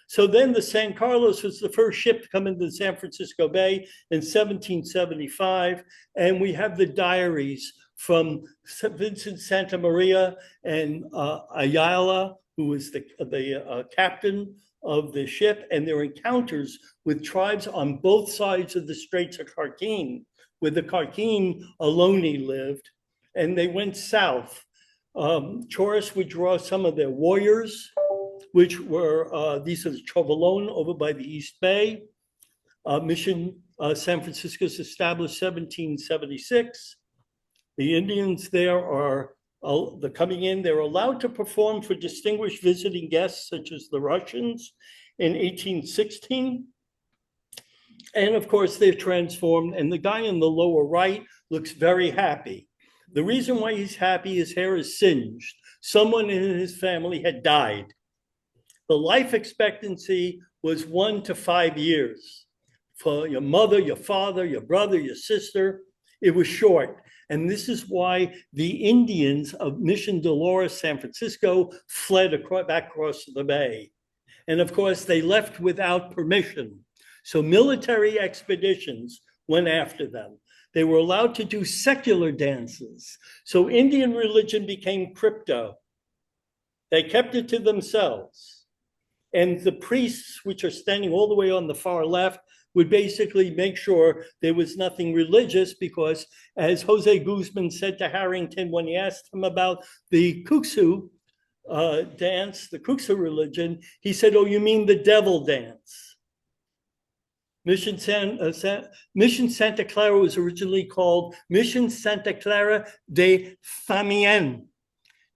So then the San Carlos was the first ship to come into the San Francisco Bay in 1775. And we have the diaries from Vincent Santa Maria and Ayala, who was the captain of the ship, and their encounters with tribes on both sides of the Straits of Carquin, where the Carquin Ohlone lived, and they went south. Choris would draw some of their warriors, which were, these are the Chovolone over by the East Bay. Mission San Francisco is established 1776. The Indians there are coming in. They're allowed to perform for distinguished visiting guests, such as the Russians, in 1816. And of course, they're transformed. And the guy in the lower right looks very happy. The reason why he's happy, his hair is singed. Someone in his family had died. The life expectancy was 1 to 5 years. For your mother, your father, your brother, your sister, it was short. And this is why the Indians of Mission Dolores, San Francisco, fled back across the bay. And of course, they left without permission. So military expeditions went after them. They were allowed to do secular dances. So Indian religion became crypto. They kept it to themselves. And the priests, which are standing all the way on the far left, would basically make sure there was nothing religious, because as Jose Guzman said to Harrington when he asked him about the Kuksu dance, the Kuksu religion, he said, "Oh, you mean the devil dance?" Mission Santa Clara was originally called Mission Santa Clara de Famien,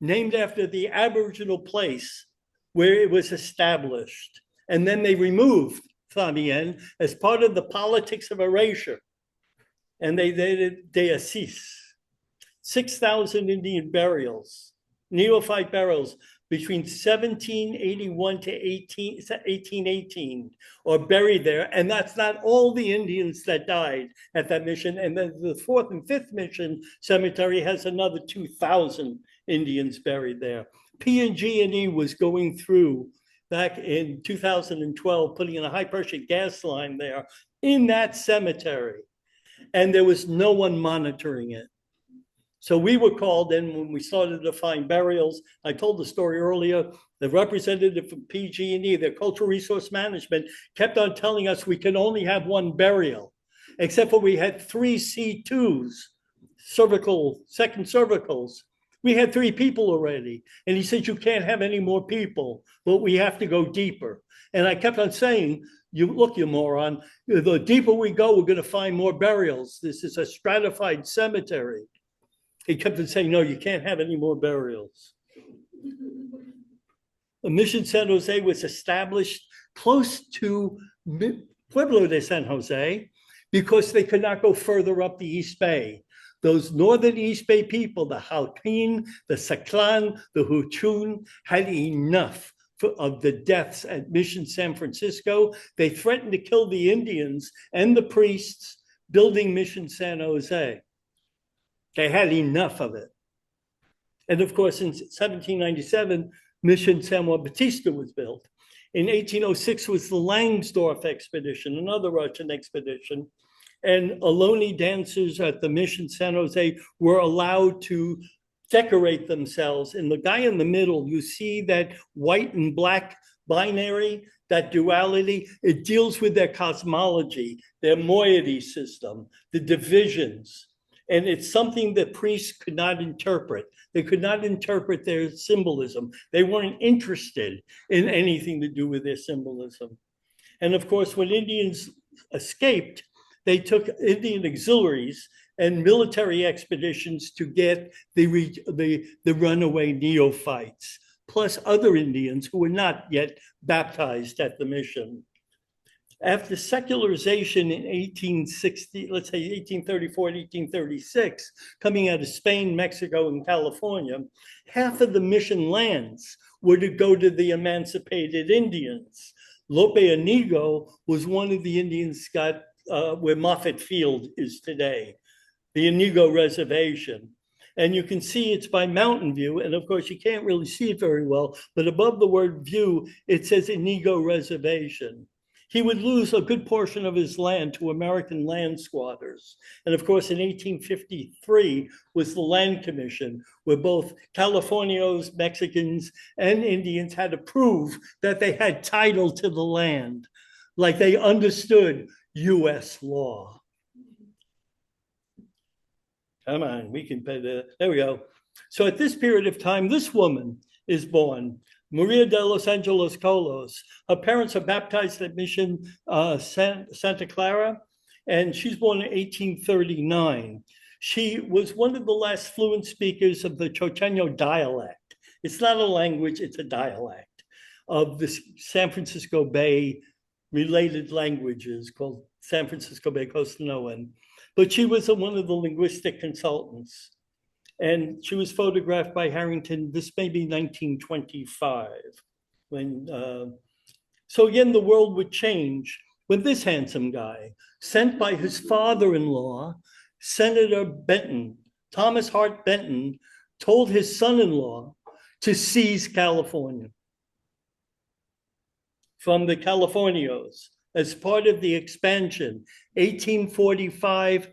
named after the Aboriginal place where it was established. And then they removed Famien as part of the politics of erasure. And they did Deasis. 6,000 Indian burials, neophyte burials between 1781 to 1818 are buried there. And that's not all the Indians that died at that mission. And then the 4th and 5th mission cemetery has another 2,000 Indians buried there. PG&E was going through back in 2012, putting in a high pressure gas line there in that cemetery. And there was no one monitoring it. So we were called in when we started to find burials. I told the story earlier. The representative from PG&E, their cultural resource management, kept on telling us we could only have one burial, except for we had 3 C2s, second cervicals. We had 3 people already. And he said, you can't have any more people, but we have to go deeper. And I kept on saying, you moron, the deeper we go, we're going to find more burials. This is a stratified cemetery. He kept on saying, no, you can't have any more burials. Mission San Jose was established close to Pueblo de San Jose because they could not go further up the East Bay. Those northern East Bay people, the Jalpin, the Saclan, the Huchun, had enough of the deaths at Mission San Francisco. They threatened to kill the Indians and the priests building Mission San Jose. They had enough of it. And of course, in 1797, Mission San Juan Bautista was built. In 1806 was the Langsdorff expedition, another Russian expedition. And Ohlone dancers at the Mission San Jose were allowed to decorate themselves. And the guy in the middle, you see that white and black binary, that duality, it deals with their cosmology, their moiety system, the divisions. And it's something that priests could not interpret. They could not interpret their symbolism. They weren't interested in anything to do with their symbolism. And of course, when Indians escaped, they took Indian auxiliaries and military expeditions to get the runaway neophytes, plus other Indians who were not yet baptized at the mission. After secularization in 1860, let's say 1834 and 1836, coming out of Spain, Mexico, and California, half of the mission lands were to go to the emancipated Indians. Lope Inigo was one of the Indians got where Moffett Field is today, the Inigo Reservation. And you can see it's by Mountain View. And of course, you can't really see it very well, but above the word view, it says Inigo Reservation. He would lose a good portion of his land to American land squatters. And of course, in 1853 was the Land Commission, where both Californios, Mexicans, and Indians had to prove that they had title to the land, like they understood US law. Come on, we can pay the, there we go. So at this period of time, this woman is born, Maria de los Angeles Colos. Her parents are baptized at Mission Santa Clara, and she's born in 1839. She was one of the last fluent speakers of the Chocheño dialect. It's not a language, it's a dialect of the San Francisco Bay related languages called San Francisco Bay Costanoan. But she was one of the linguistic consultants. And she was photographed by Harrington, this may be 1925. When, so again, the world would change when this handsome guy, sent by his father-in-law, Senator Benton, Thomas Hart Benton, told his son-in-law to seize California from the Californios as part of the expansion. 1845,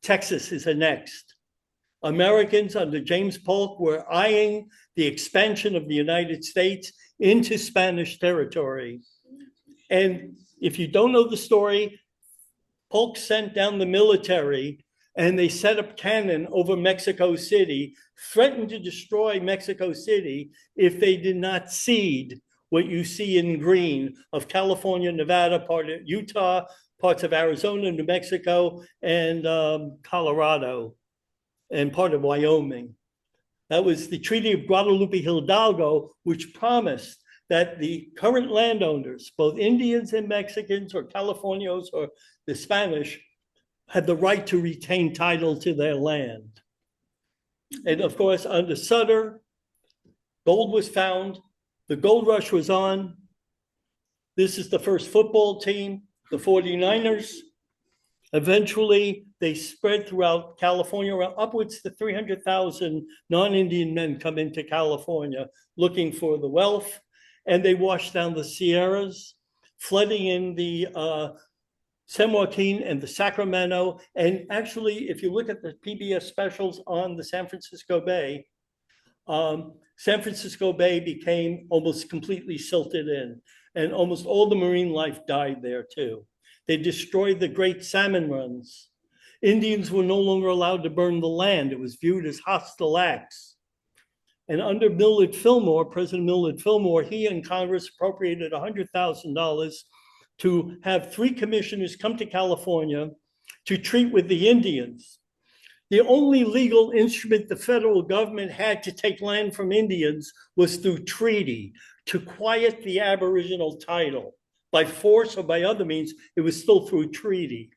Texas is annexed. Americans under James Polk were eyeing the expansion of the United States into Spanish territory. And if you don't know the story, Polk sent down the military and they set up cannon over Mexico City, threatened to destroy Mexico City if they did not cede what you see in green of California, Nevada, part of Utah, parts of Arizona, New Mexico, and Colorado, and part of Wyoming. That was the Treaty of Guadalupe Hidalgo, which promised that the current landowners, both Indians and Mexicans or Californios or the Spanish, had the right to retain title to their land. And of course, under Sutter, gold was found, the gold rush was on. This is the first football team, the 49ers. Eventually, they spread throughout California. Upwards to 300,000 non-Indian men come into California looking for the wealth, and they washed down the Sierras, flooding in the San Joaquin and the Sacramento. And actually, if you look at the PBS specials on the San Francisco Bay, San Francisco Bay became almost completely silted in, and almost all the marine life died there too. They destroyed the great salmon runs. Indians were no longer allowed to burn the land. It was viewed as hostile acts. And under Millard Fillmore, President Millard Fillmore, he and Congress appropriated $100,000 to have 3 commissioners come to California to treat with the Indians. The only legal instrument the federal government had to take land from Indians was through treaty. to quiet the Aboriginal title. By force or by other means, it was still through treaty.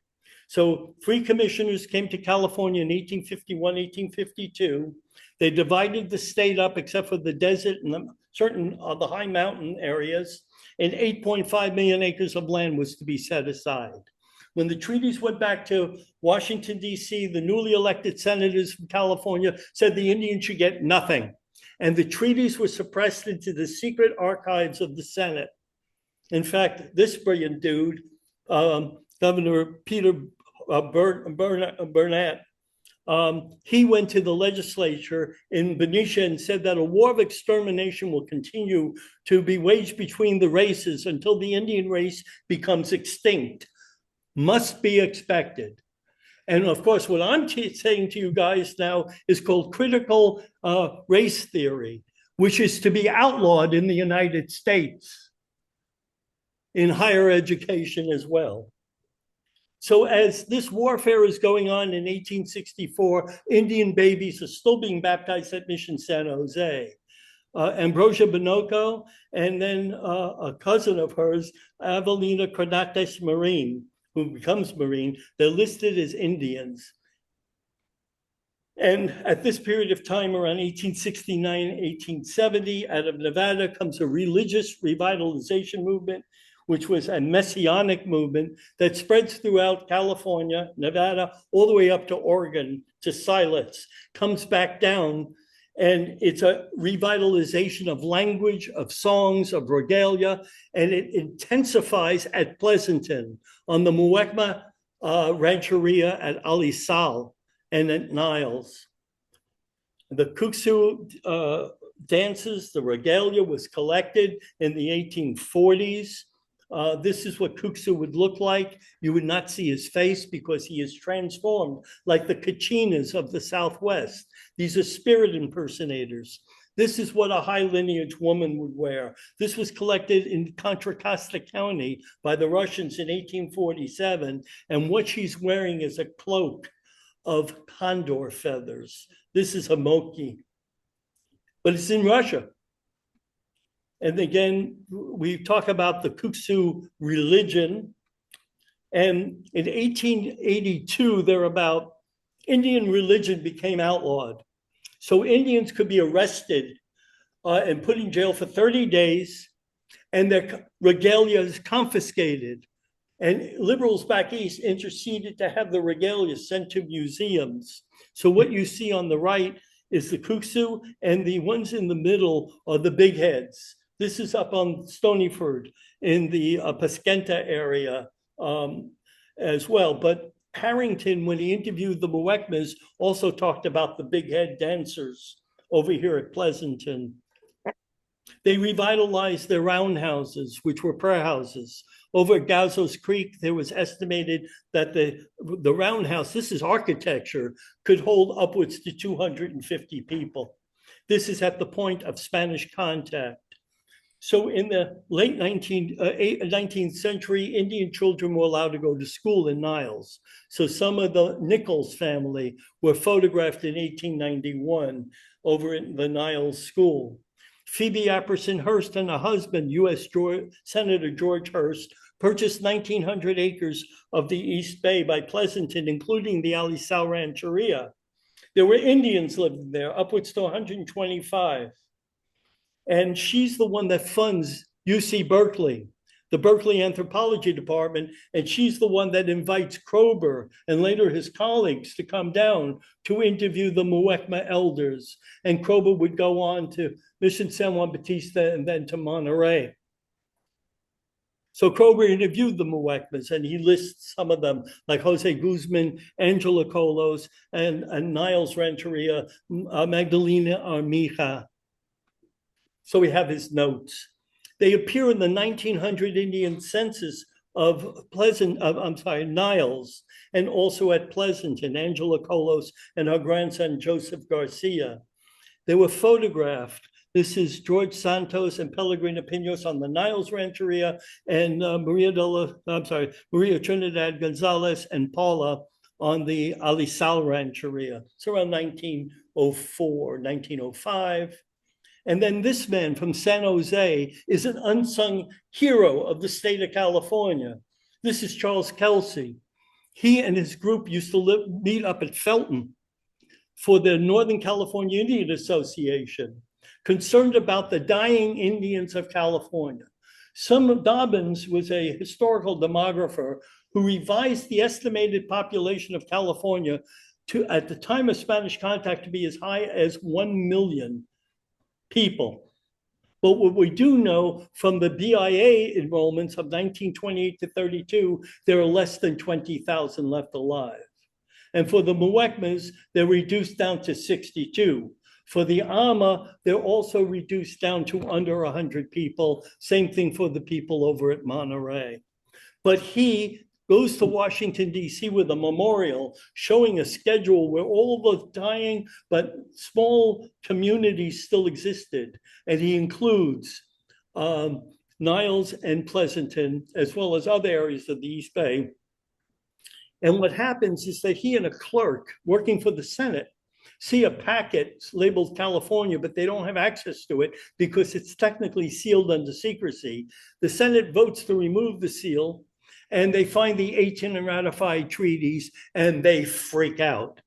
So free commissioners came to California in 1851, 1852. They divided the state up except for the desert and certain of the high mountain areas, and 8.5 million acres of land was to be set aside. When the treaties went back to Washington, D.C., the newly elected senators from California said the Indians should get nothing. And the treaties were suppressed into the secret archives of the Senate. In fact, this brilliant dude, Governor Peter Burnett, he went to the legislature in Benicia and said that a war of extermination will continue to be waged between the races until the Indian race becomes extinct. Must be expected. And of course, what I'm saying to you guys now is called critical race theory, which is to be outlawed in the United States in higher education as well. So as this warfare is going on in 1864, Indian babies are still being baptized at Mission San Jose. Ambrosia Bonocco, and then a cousin of hers, Avelina Carnates Marine, who becomes Marine, they're listed as Indians. And at this period of time, around 1869, 1870, out of Nevada comes a religious revitalization movement, which was a messianic movement that spreads throughout California, Nevada, all the way up to Oregon, to Siletz, comes back down, and it's a revitalization of language, of songs, of regalia, and it intensifies at Pleasanton, on the Muwekma Rancheria at Alisal and at Niles. The Kuksu dances, the regalia was collected in the 1840s. This is what Kuksu would look like. You would not see his face because he is transformed like the Kachinas of the Southwest. These are spirit impersonators. This is what a high lineage woman would wear. This was collected in Contra Costa County by the Russians in 1847. And what she's wearing is a cloak of condor feathers. This is a moki, but it's in Russia. And again, we talk about the Kuksu religion. And in 1882, thereabout, Indian religion became outlawed. So Indians could be arrested and put in jail for 30 days, and their regalia is confiscated. And liberals back east interceded to have the regalia sent to museums. So what you see on the right is the Kuksu, and the ones in the middle are the big heads. This is up on Stonyford in the Paskenta area as well. But Harrington, when he interviewed the Muwekmas, also talked about the big head dancers over here at Pleasanton. They revitalized their roundhouses, which were prayer houses. Over at Gazos Creek, there was estimated that the roundhouse, this is architecture, could hold upwards to 250 people. This is at the point of Spanish contact. So in the late 19th century, Indian children were allowed to go to school in Niles. So some of the Nichols family were photographed in 1891 over in the Niles school. Phoebe Apperson Hearst and her husband, U.S. Senator George Hearst, purchased 1,900 acres of the East Bay by Pleasanton, including the Alisal Rancheria. There were Indians living there, upwards to 125. And she's the one that funds UC Berkeley, the Berkeley Anthropology Department, and she's the one that invites Kroeber and later his colleagues to come down to interview the Muwekma elders. And Kroeber would go on to Mission San Juan Bautista and then to Monterey. So Kroeber interviewed the Muwekmas, and he lists some of them, like Jose Guzman, Angela Colos, and Niles Rancheria, Magdalena Armija. So we have his notes. They appear in the 1900 Indian census of Niles, and also at Pleasanton, Angela Colos and her grandson, Joseph Garcia. They were photographed. This is George Santos and Pellegrina Pinos on the Niles Rancheria, and Maria Trinidad Gonzalez and Paula on the Alisal Rancheria. It's around 1904, 1905. And then this man from San Jose is an unsung hero of the state of California. This is Charles Kelsey. He and his group used to meet up at Felton for the Northern California Indian Association, concerned about the dying Indians of California. Dobbins was a historical demographer who revised the estimated population of California to, at the time of Spanish contact, to be as high as 1 million people. But what we do know from the BIA enrollments of 1928 to 32, there are less than 20,000 left alive. And for the Muwekmas, they're reduced down to 62. For the Ama, they're also reduced down to under 100 people. Same thing for the people over at Monterey. But he goes to Washington, D.C. with a memorial showing a schedule where all the dying but small communities still existed. And he includes Niles and Pleasanton, as well as other areas of the East Bay. And what happens is that he and a clerk working for the Senate see a packet labeled California, but they don't have access to it because it's technically sealed under secrecy. The Senate votes to remove the seal, and they find the 18 unratified treaties, and they freak out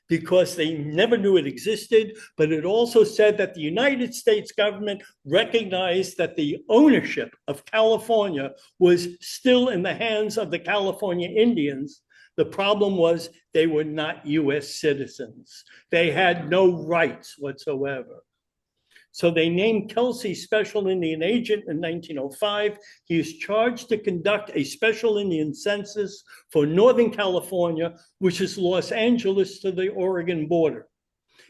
because they never knew it existed. But it also said that the United States government recognized that the ownership of California was still in the hands of the California Indians. The problem was they were not US citizens. They had no rights whatsoever. So they named Kelsey Special Indian Agent in 1905. He is charged to conduct a special Indian census for Northern California, which is Los Angeles to the Oregon border.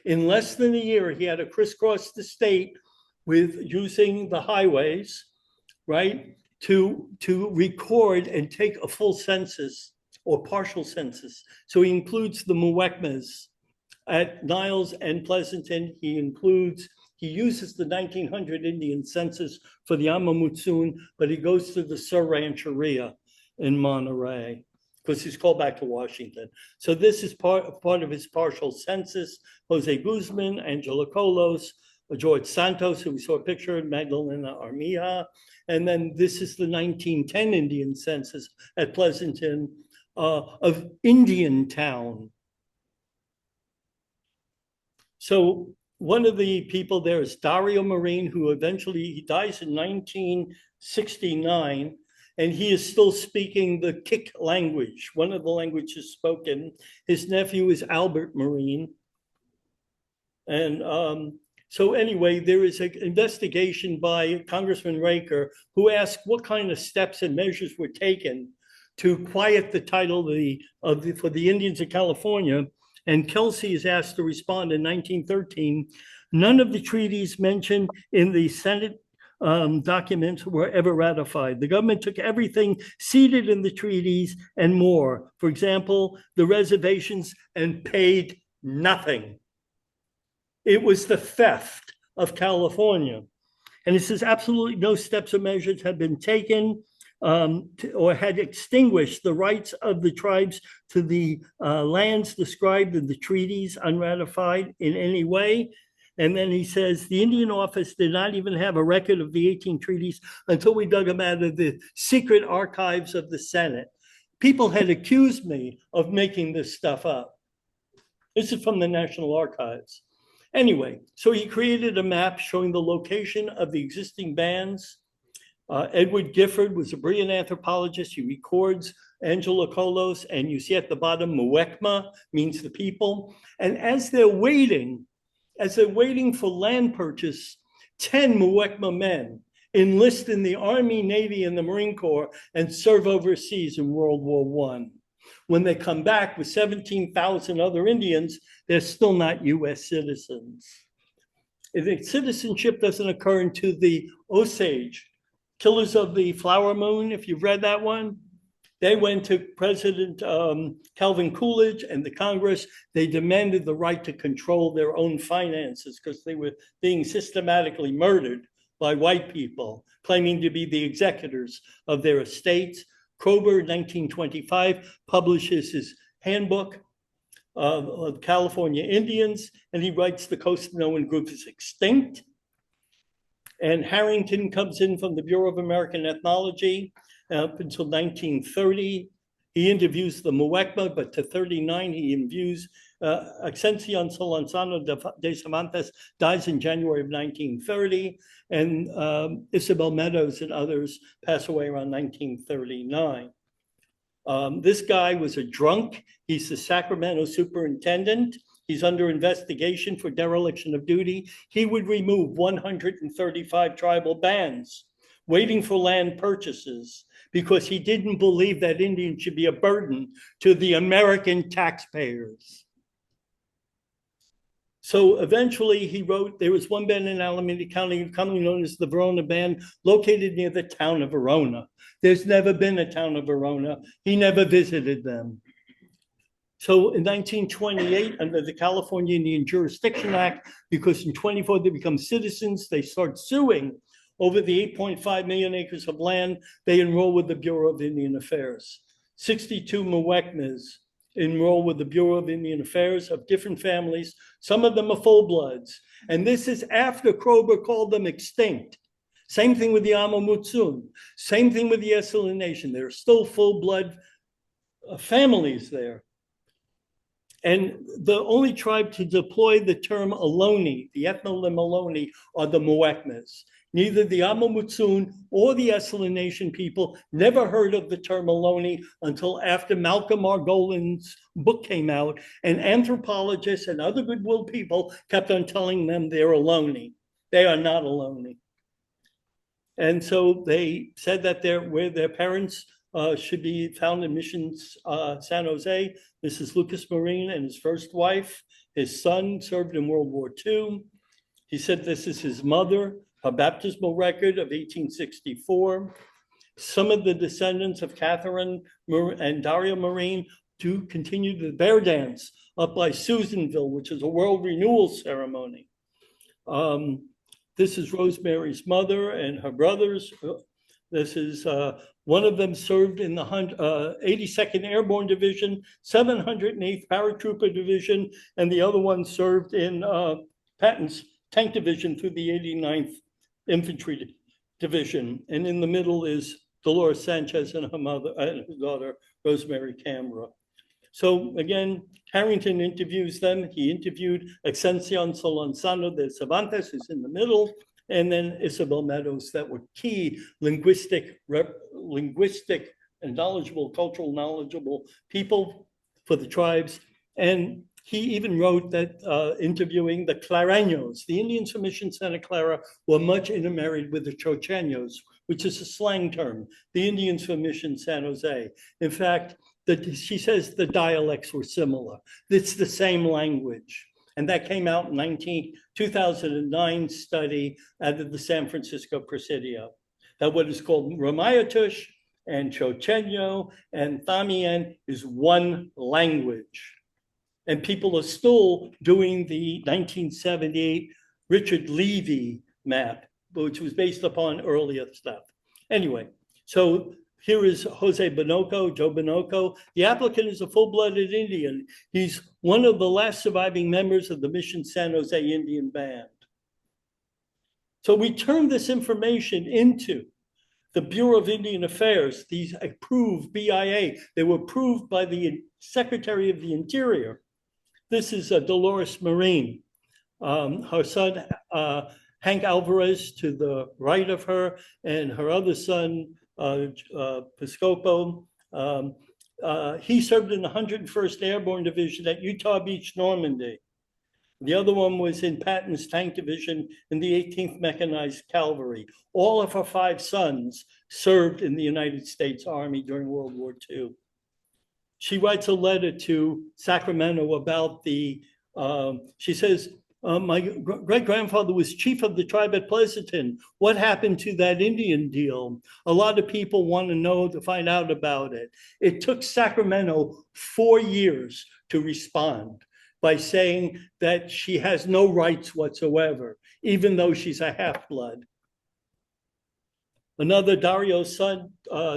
In less than a year, he had to crisscross the state with using the highways, right, to record and take a full census or partial census. So he includes the Muwekmas at Niles and Pleasanton. He uses the 1900 Indian census for the Amamutsun, but he goes to the Sur Rancheria in Monterey because he's called back to Washington. So this is part of his partial census. Jose Guzman, Angela Colos, George Santos, who we saw a picture of, Magdalena Armija. And then this is the 1910 Indian census at Pleasanton of Indian Town. So one of the people there is Dario Marin, who he dies in 1969, and he is still speaking the Kik language, one of the languages spoken. His nephew is Albert Marin. And so anyway, there is an investigation by Congressman Raker who asked what kind of steps and measures were taken to quiet the title for the Indians of California. And Kelsey is asked to respond in 1913. None of the treaties mentioned in the Senate documents were ever ratified. The government took everything seated in the treaties and more. For example, the reservations, and paid nothing. It was the theft of California. And it says absolutely no steps or measures have been taken or had extinguished the rights of the tribes to the lands described in the treaties unratified in any way. And then he says, the Indian office did not even have a record of the 18 treaties until we dug them out of the secret archives of the Senate. People had accused me of making this stuff up. This is from the National Archives. Anyway, so he created a map showing the location of the existing bands. Edward Gifford was a brilliant anthropologist. He records Angela Colos, and you see at the bottom, Muwekma means the people. And as they're waiting for land purchase, 10 Muwekma men enlist in the Army, Navy, and the Marine Corps and serve overseas in World War I. When they come back with 17,000 other Indians, they're still not US citizens. If citizenship doesn't occur until the Osage, Killers of the Flower Moon, if you've read that one, they went to President Calvin Coolidge and the Congress. They demanded the right to control their own finances because they were being systematically murdered by white people, claiming to be the executors of their estates. Kroeber, 1925, publishes his handbook of California Indians, and he writes the Coast Minoan group is extinct. And Harrington comes in from the Bureau of American Ethnology up until 1930. He interviews the Muwekma, but to 39, he interviews Ascension Solonzano de Cervantes, dies in January of 1930, and Isabel Meadows and others pass away around 1939. This guy was a drunk. He's the Sacramento superintendent. He's under investigation for dereliction of duty. He would remove 135 tribal bands waiting for land purchases because he didn't believe that Indians should be a burden to the American taxpayers. So eventually he wrote, there was one band in Alameda County, commonly known as the Verona Band, located near the town of Verona. There's never been a town of Verona. He never visited them. So in 1928, under the California Indian Jurisdiction Act, because in 24 they become citizens, they start suing over the 8.5 million acres of land. They enroll with the Bureau of Indian Affairs. 62 Muwekmas enroll with the Bureau of Indian Affairs of different families. Some of them are full-bloods. And this is after Kroeber called them extinct. Same thing with the Amo Mutsun. Same thing with the Esselen Nation. There are still full-blood families there. And the only tribe to deploy the term Ohlone, the ethnonym Ohlone, are the Muwekmas. Neither the Amo Mutsun or the Esselen Nation people never heard of the term Ohlone until after Malcolm Margolin's book came out, and anthropologists and other goodwill people kept on telling them they're Ohlone. They are not Ohlone. And so they said that where their parents should be found in Missions San Jose. This is Lucas Marine and his first wife. His son served in World War II. He said this is his mother, a baptismal record of 1864. Some of the descendants of Catherine and Daria Marine do continue the bear dance up by Susanville, which is a world renewal ceremony. This is Rosemary's mother and her brothers. This is one of them served in the 82nd Airborne Division, 708th Paratrooper Division, and the other one served in Patton's Tank Division through the 89th Infantry Division. And in the middle is Dolores Sanchez and her mother and her daughter, Rosemary Camera. So again, Harrington interviews them. He interviewed Ascension Solonzano de Cervantes, who's in the middle, and then Isabel Meadows, that were key linguistic and cultural knowledgeable people for the tribes. And he even wrote that interviewing the Clareños, the Indians from Mission Santa Clara, were much intermarried with the Chocheños, which is a slang term, the Indians from Mission San Jose. In fact, she says the dialects were similar. It's the same language. And that came out in 2009 study out of the San Francisco Presidio. That what is called Ramayatush and Chocheño and Thamien is one language. And people are still doing the 1978 Richard Levy map, which was based upon earlier stuff. Anyway, so here is Jose Binoco, Joe Binoco. The applicant is a full-blooded Indian. He's one of the last surviving members of the Mission San Jose Indian Band. So we turned this information into the Bureau of Indian Affairs, these approved BIA. They were approved by the Secretary of the Interior. This is Dolores Marine. Her son, Hank Alvarez, to the right of her, and her other son, Piscopo. He served in the 101st Airborne Division at Utah Beach, Normandy. The other one was in Patton's Tank Division in the 18th Mechanized Cavalry. All of her 5 sons served in the United States Army during World War II. She writes a letter to Sacramento about she says, my great-grandfather was chief of the tribe at Pleasanton. What happened to that Indian deal? A lot of people want to know, to find out about it. It took Sacramento 4 years to respond by saying that she has no rights whatsoever, even though she's a half-blood. Another Dario's son,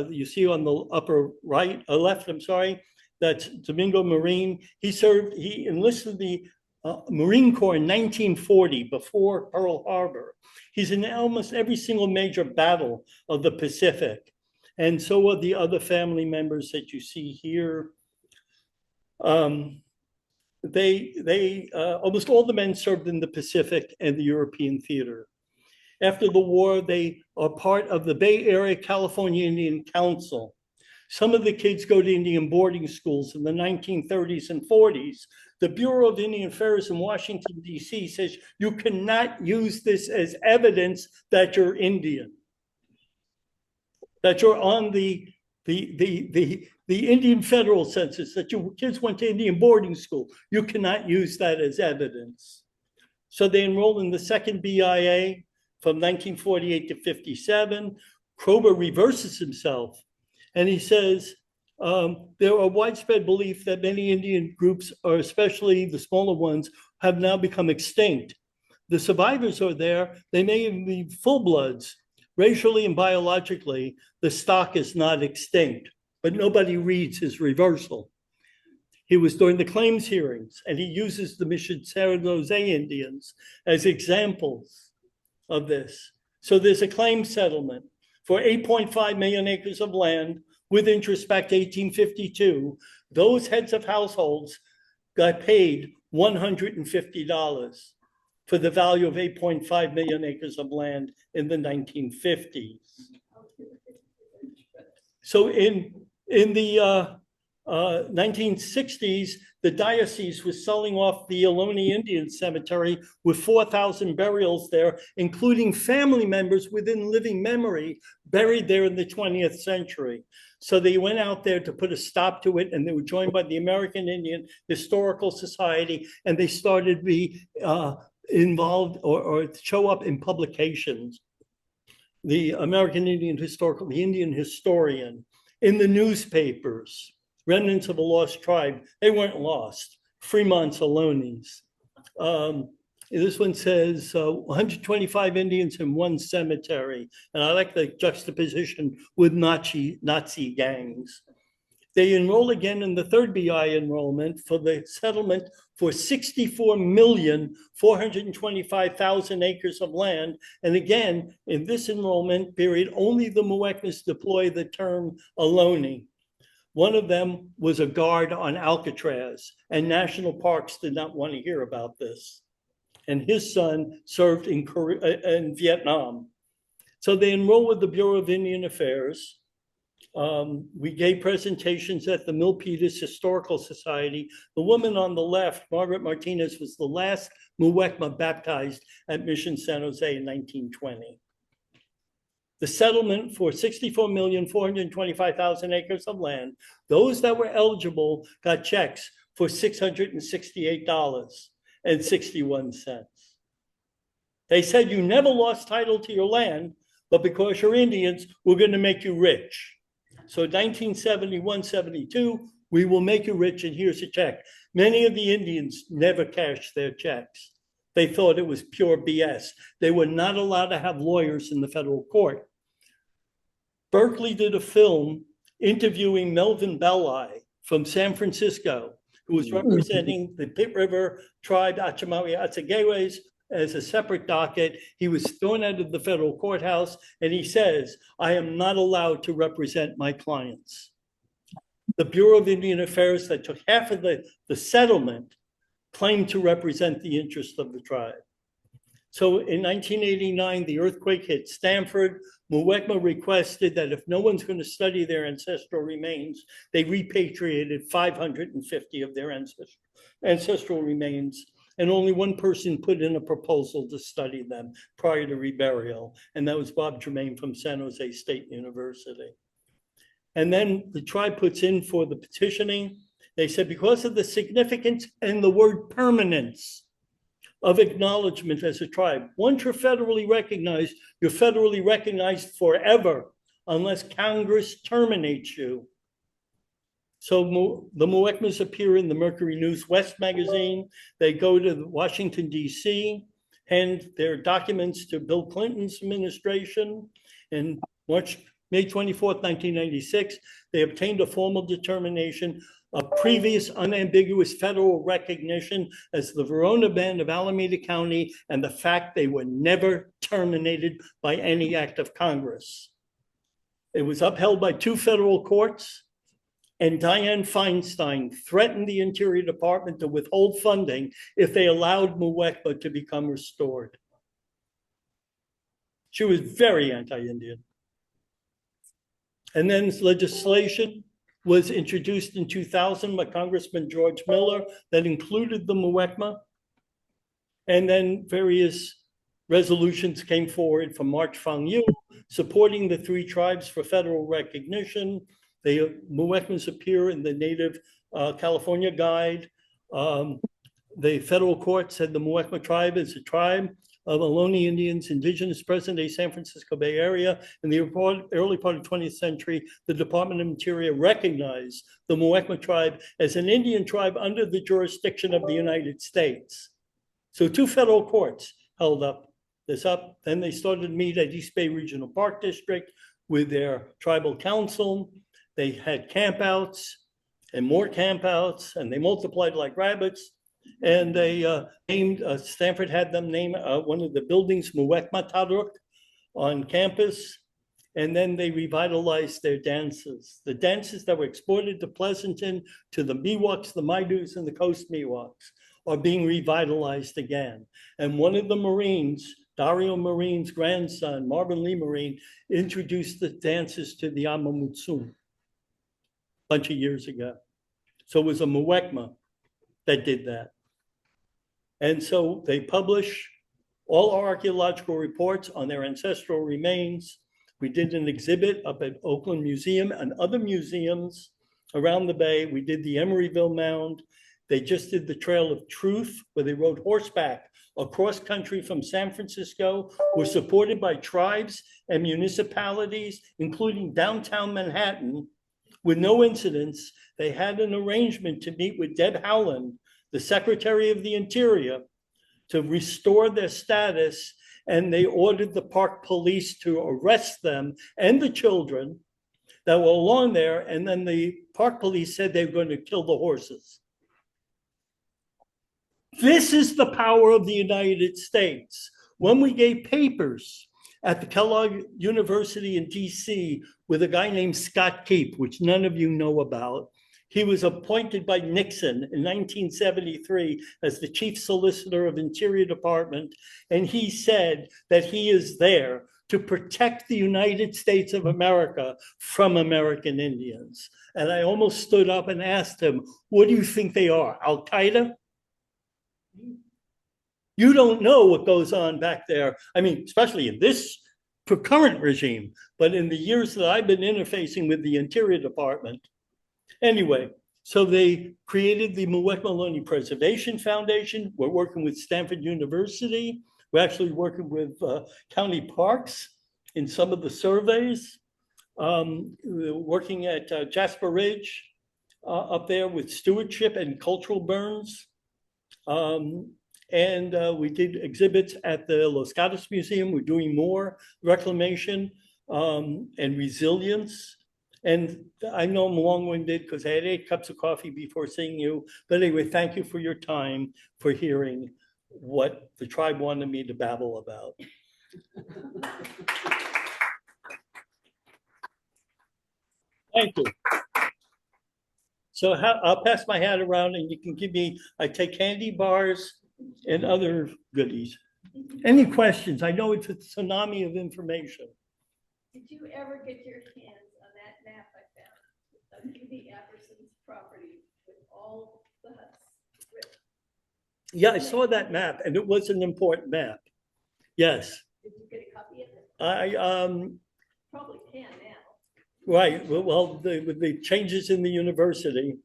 you see on the upper right, left, I'm sorry, that's Domingo Marine. He enlisted the Marine Corps in 1940, before Pearl Harbor. He's in almost every single major battle of the Pacific. And so are the other family members that you see here. Almost all the men served in the Pacific and the European theater. After the war, they are part of the Bay Area California Indian Council. Some of the kids go to Indian boarding schools in the 1930s and 40s. The Bureau of Indian Affairs in Washington, D.C. says you cannot use this as evidence that you're Indian, that you're on the Indian federal census, that your kids went to Indian boarding school. You cannot use that as evidence. So they enroll in the second BIA from 1948 to 57. Kroeber reverses himself, and he says, there are widespread belief that many Indian groups, or especially the smaller ones, have now become extinct. The survivors are there. They may even be full-bloods. Racially and biologically, the stock is not extinct, but nobody reads his reversal. He was during the claims hearings, and he uses the Mission San Jose Indians as examples of this. So there's a claim settlement for 8.5 million acres of land with interest back to 1852. Those heads of households got paid $150 for the value of 8.5 million acres of land in the 1950s. So in the 1960s, the diocese was selling off the Ohlone Indian Cemetery with 4,000 burials there, including family members within living memory buried there in the 20th century. So they went out there to put a stop to it, and they were joined by the American Indian Historical Society, and they started to be involved or show up in publications. The American Indian Historical, the Indian Historian, in the newspapers. Remnants of a lost tribe. They weren't lost. Fremont's Ohlonies. This one says 125 Indians in one cemetery. And I like the juxtaposition with Nazi gangs. They enroll again in the third BI enrollment for the settlement for 64,425,000 acres of land. And again, in this enrollment period, only the Muwekmas deploy the term Ohlone. One of them was a guard on Alcatraz, and national parks did not want to hear about this. And his son served in Vietnam. So they enrolled with the Bureau of Indian Affairs. We gave presentations at the Milpitas Historical Society. The woman on the left, Margaret Martinez, was the last Muwekma baptized at Mission San Jose in 1920. The settlement for 64,425,000 acres of land, those that were eligible got checks for $668.61. They said you never lost title to your land, but because you're Indians, we're going to make you rich. So 1971, 72, we will make you rich, and here's a check. Many of the Indians never cashed their checks. They thought it was pure BS. They were not allowed to have lawyers in the federal court. Berkeley did a film interviewing Melvin Belli from San Francisco, who was representing the Pit River tribe, Achamawi Atsageways, as a separate docket. He was thrown out of the federal courthouse, and he says, I am not allowed to represent my clients. The Bureau of Indian Affairs that took half of the settlement claimed to represent the interest of the tribe. So in 1989, the earthquake hit Stanford. Muwekma requested that if no one's going to study their ancestral remains, they repatriated 550 of their ancestral remains. And only one person put in a proposal to study them prior to reburial. And that was Bob Germain from San Jose State University. And then the tribe puts in for the petitioning. They said, because of the significance and the word permanence of acknowledgement as a tribe, once you're federally recognized forever unless Congress terminates you. So the Muwekmas appear in the Mercury News West magazine. They go to Washington, D.C., hand their documents to Bill Clinton's administration. And May 24th, 1996, they obtained a formal determination a previous unambiguous federal recognition as the Verona Band of Alameda County and the fact they were never terminated by any act of Congress. It was upheld by 2 federal courts, and Dianne Feinstein threatened the Interior Department to withhold funding if they allowed Muwekma to become restored. She was very anti-Indian. And then legislation was introduced in 2000 by Congressman George Miller that included the Muwekma. And then various resolutions came forward from March Fang Yu supporting the 3 tribes for federal recognition. The Muwekmas appear in the Native California Guide. The federal court said the Muwekma tribe is a tribe of Ohlone Indians, indigenous present-day San Francisco Bay Area. In the early part of the 20th century, the Department of Interior recognized the Muwekma tribe as an Indian tribe under the jurisdiction of the United States. So 2 federal courts held this up. Then they started to meet at East Bay Regional Park District with their tribal council. They had campouts and more campouts, and they multiplied like rabbits. And they named, Stanford had them name one of the buildings Muwekma Taruk on campus. And then they revitalized their dances. The dances that were exported to Pleasanton, to the Miwoks, the Maidus, and the Coast Miwoks are being revitalized again. And one of the Marines, Dario Marine's grandson, Marvin Lee Marine, introduced the dances to the Amamutsun a bunch of years ago. So it was a Muwekma that did that. And so they publish all our archaeological reports on their ancestral remains. We did an exhibit up at Oakland Museum and other museums around the Bay. We did the Emeryville Mound. They just did the Trail of Truth, where they rode horseback across country from San Francisco, were supported by tribes and municipalities, including downtown Manhattan, with no incidents. They had an arrangement to meet with Deb Howland, the Secretary of the Interior, to restore their status, and they ordered the park police to arrest them and the children that were along there, and then the park police said they were going to kill the horses. This is the power of the United States. When we gave papers at the Kellogg University in DC with a guy named Scott Keep, which none of you know about, he was appointed by Nixon in 1973 as the chief solicitor of Interior Department, and he said that he is there to protect the United States of America from American Indians. And I almost stood up and asked him, what do you think they are, Al-Qaeda? You don't know what goes on back there. I mean, especially in this current regime, but in the years that I've been interfacing with the Interior Department. Anyway, so they created the Muwekma Ohlone Preservation Foundation. We're working with Stanford University. We're actually working with county parks in some of the surveys. We're working at Jasper Ridge up there with stewardship and cultural burns. And we did exhibits at the Los Gatos Museum. We're doing more reclamation and resilience. And I know I'm long-winded because I had 8 cups of coffee before seeing you. But anyway, thank you for your time, for hearing what the tribe wanted me to babble about. Thank you. So I'll pass my hat around and you can give me, I take candy bars and other goodies. Any questions? I know it's a tsunami of information. Did you ever get your hands on that map I found of the Apperson's property with all the huts written? Yeah, I saw that map and it was an important map. Yes. Did you get a copy of it? I Probably can now. right. Well, with the changes in the university,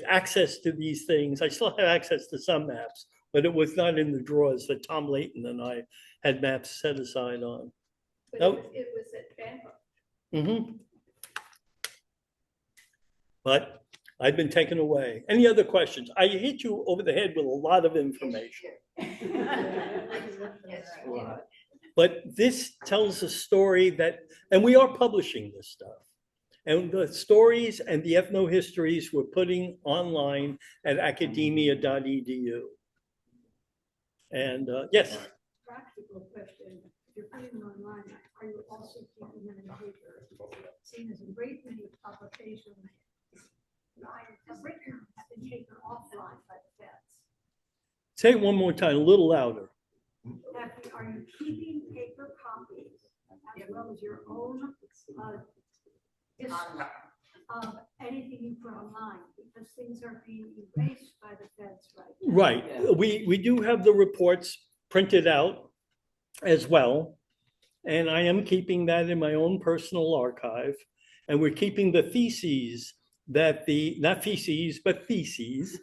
access to these things, I still have access to some maps, but it was not in the drawers that Tom Layton and I had maps set aside on. But Oh. it was at Bancroft. Mm-hmm. But I've been taken away. Any other questions? I hit you over the head with a lot of information. Yes, But this tells a story that, and we are publishing this stuff. And the stories and the ethnohistories we're putting online at academia.edu. And yes. Practical question. If you're putting them online, are you also keeping them in paper? Seeing as a great many publications, have written been taken offline by the feds. Say it one more time, a little louder. Are you keeping paper copies as well as your own history of anything you put online? Because things are being erased by the feds right now. Right. We do have the reports printed out as well. And I am keeping that in my own personal archive. And we're keeping the theses that not feces, but theses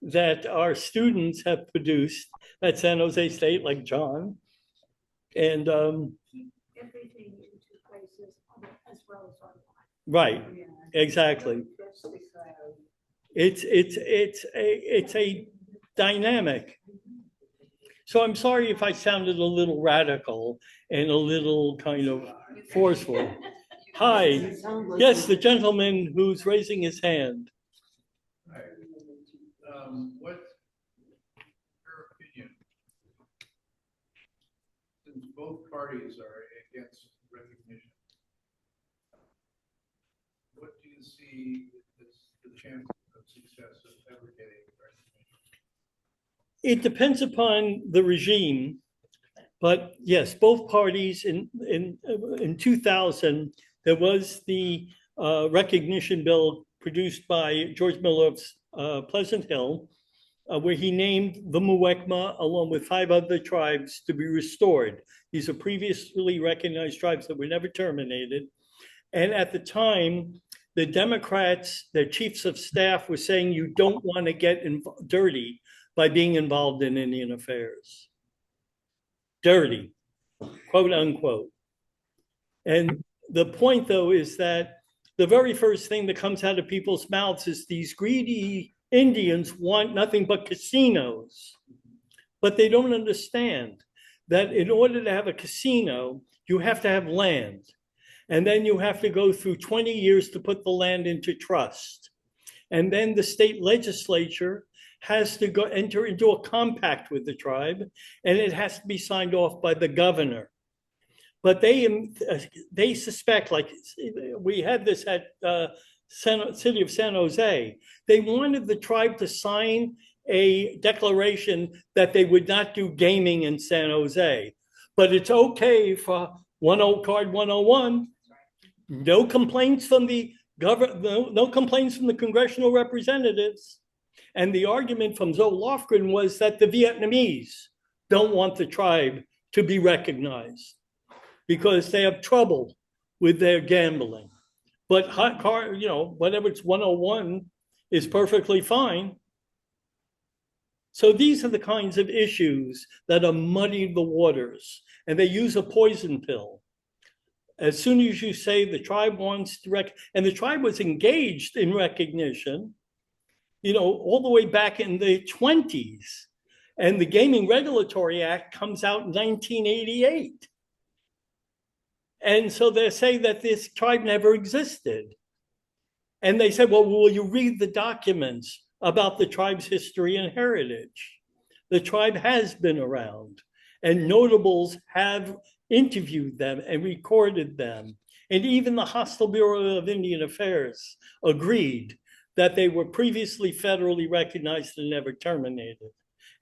that our students have produced at San Jose State, like John. And Keep everything in two places as well as online. right, exactly. It's a dynamic. So I'm sorry if I sounded a little radical and a little kind of forceful. Hi, yes, the gentleman who's raising his hand. Hi. What's your opinion? Since both parties are against recognition, what do you see as the chances of success of ever getting recognition? It depends upon the regime, but yes, both parties in 2000, there was the recognition bill produced by George Miller of Pleasant Hill, where he named the Muwekma along with 5 other tribes to be restored. These are previously recognized tribes that were never terminated. And at the time, the Democrats, their chiefs of staff were saying you don't want to get dirty by being involved in Indian affairs. Dirty, quote unquote. And the point, though, is that the very first thing that comes out of people's mouths is these greedy Indians want nothing but casinos. But they don't understand that in order to have a casino, you have to have land. And then you have to go through 20 years to put the land into trust. And then the state legislature has to go enter into a compact with the tribe, and it has to be signed off by the governor. But they suspect, like we had this at city of San Jose, they wanted the tribe to sign a declaration that they would not do gaming in San Jose. But it's okay for Card 101. No complaints from the no complaints from the congressional representatives. And the argument from Zoe Lofgren was that the Vietnamese don't want the tribe to be recognized because they have trouble with their gambling. But whatever it's 101 is perfectly fine. So these are the kinds of issues that are muddying the waters, and they use a poison pill. As soon as you say the tribe wants to and the tribe was engaged in recognition, all the way back in the 20s. And the Gaming Regulatory Act comes out in 1988. And so they say that this tribe never existed. And they said, well, will you read the documents about the tribe's history and heritage? The tribe has been around, and notables have interviewed them and recorded them. And even the Hostile Bureau of Indian Affairs agreed that they were previously federally recognized and never terminated.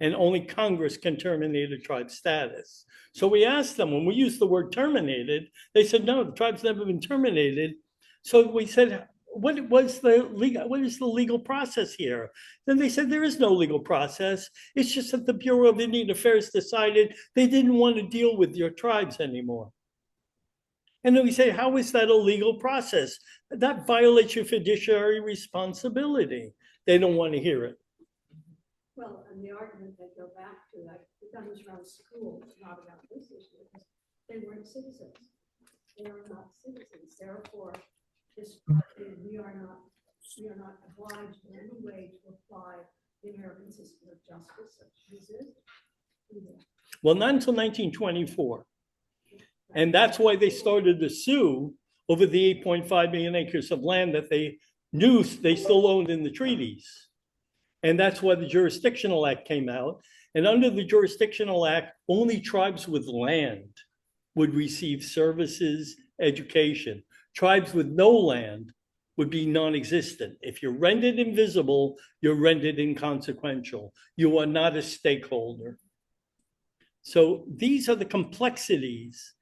And only Congress can terminate a tribe status. So we asked them, when we used the word terminated, they said, no, the tribe's never been terminated. So we said, what is the legal process here? Then they said, there is no legal process. It's just that the Bureau of Indian Affairs decided they didn't want to deal with your tribes anymore. And then we say, how is that a legal process? That violates your fiduciary responsibility. They don't want to hear it. Well, and the argument they go back to, like, we've done this around schools, not about this issue, because they weren't citizens. They are not citizens. Therefore, we are not obliged in any way to apply the American system of justice such as this. Well, not until 1924. And that's why they started to sue over the 8.5 million acres of land that they knew they still owned in the treaties. And that's why the Jurisdictional Act came out. And under the Jurisdictional Act, only tribes with land would receive services, education. Tribes with no land would be non-existent. If you're rendered invisible, you're rendered inconsequential. You are not a stakeholder. So these are the complexities.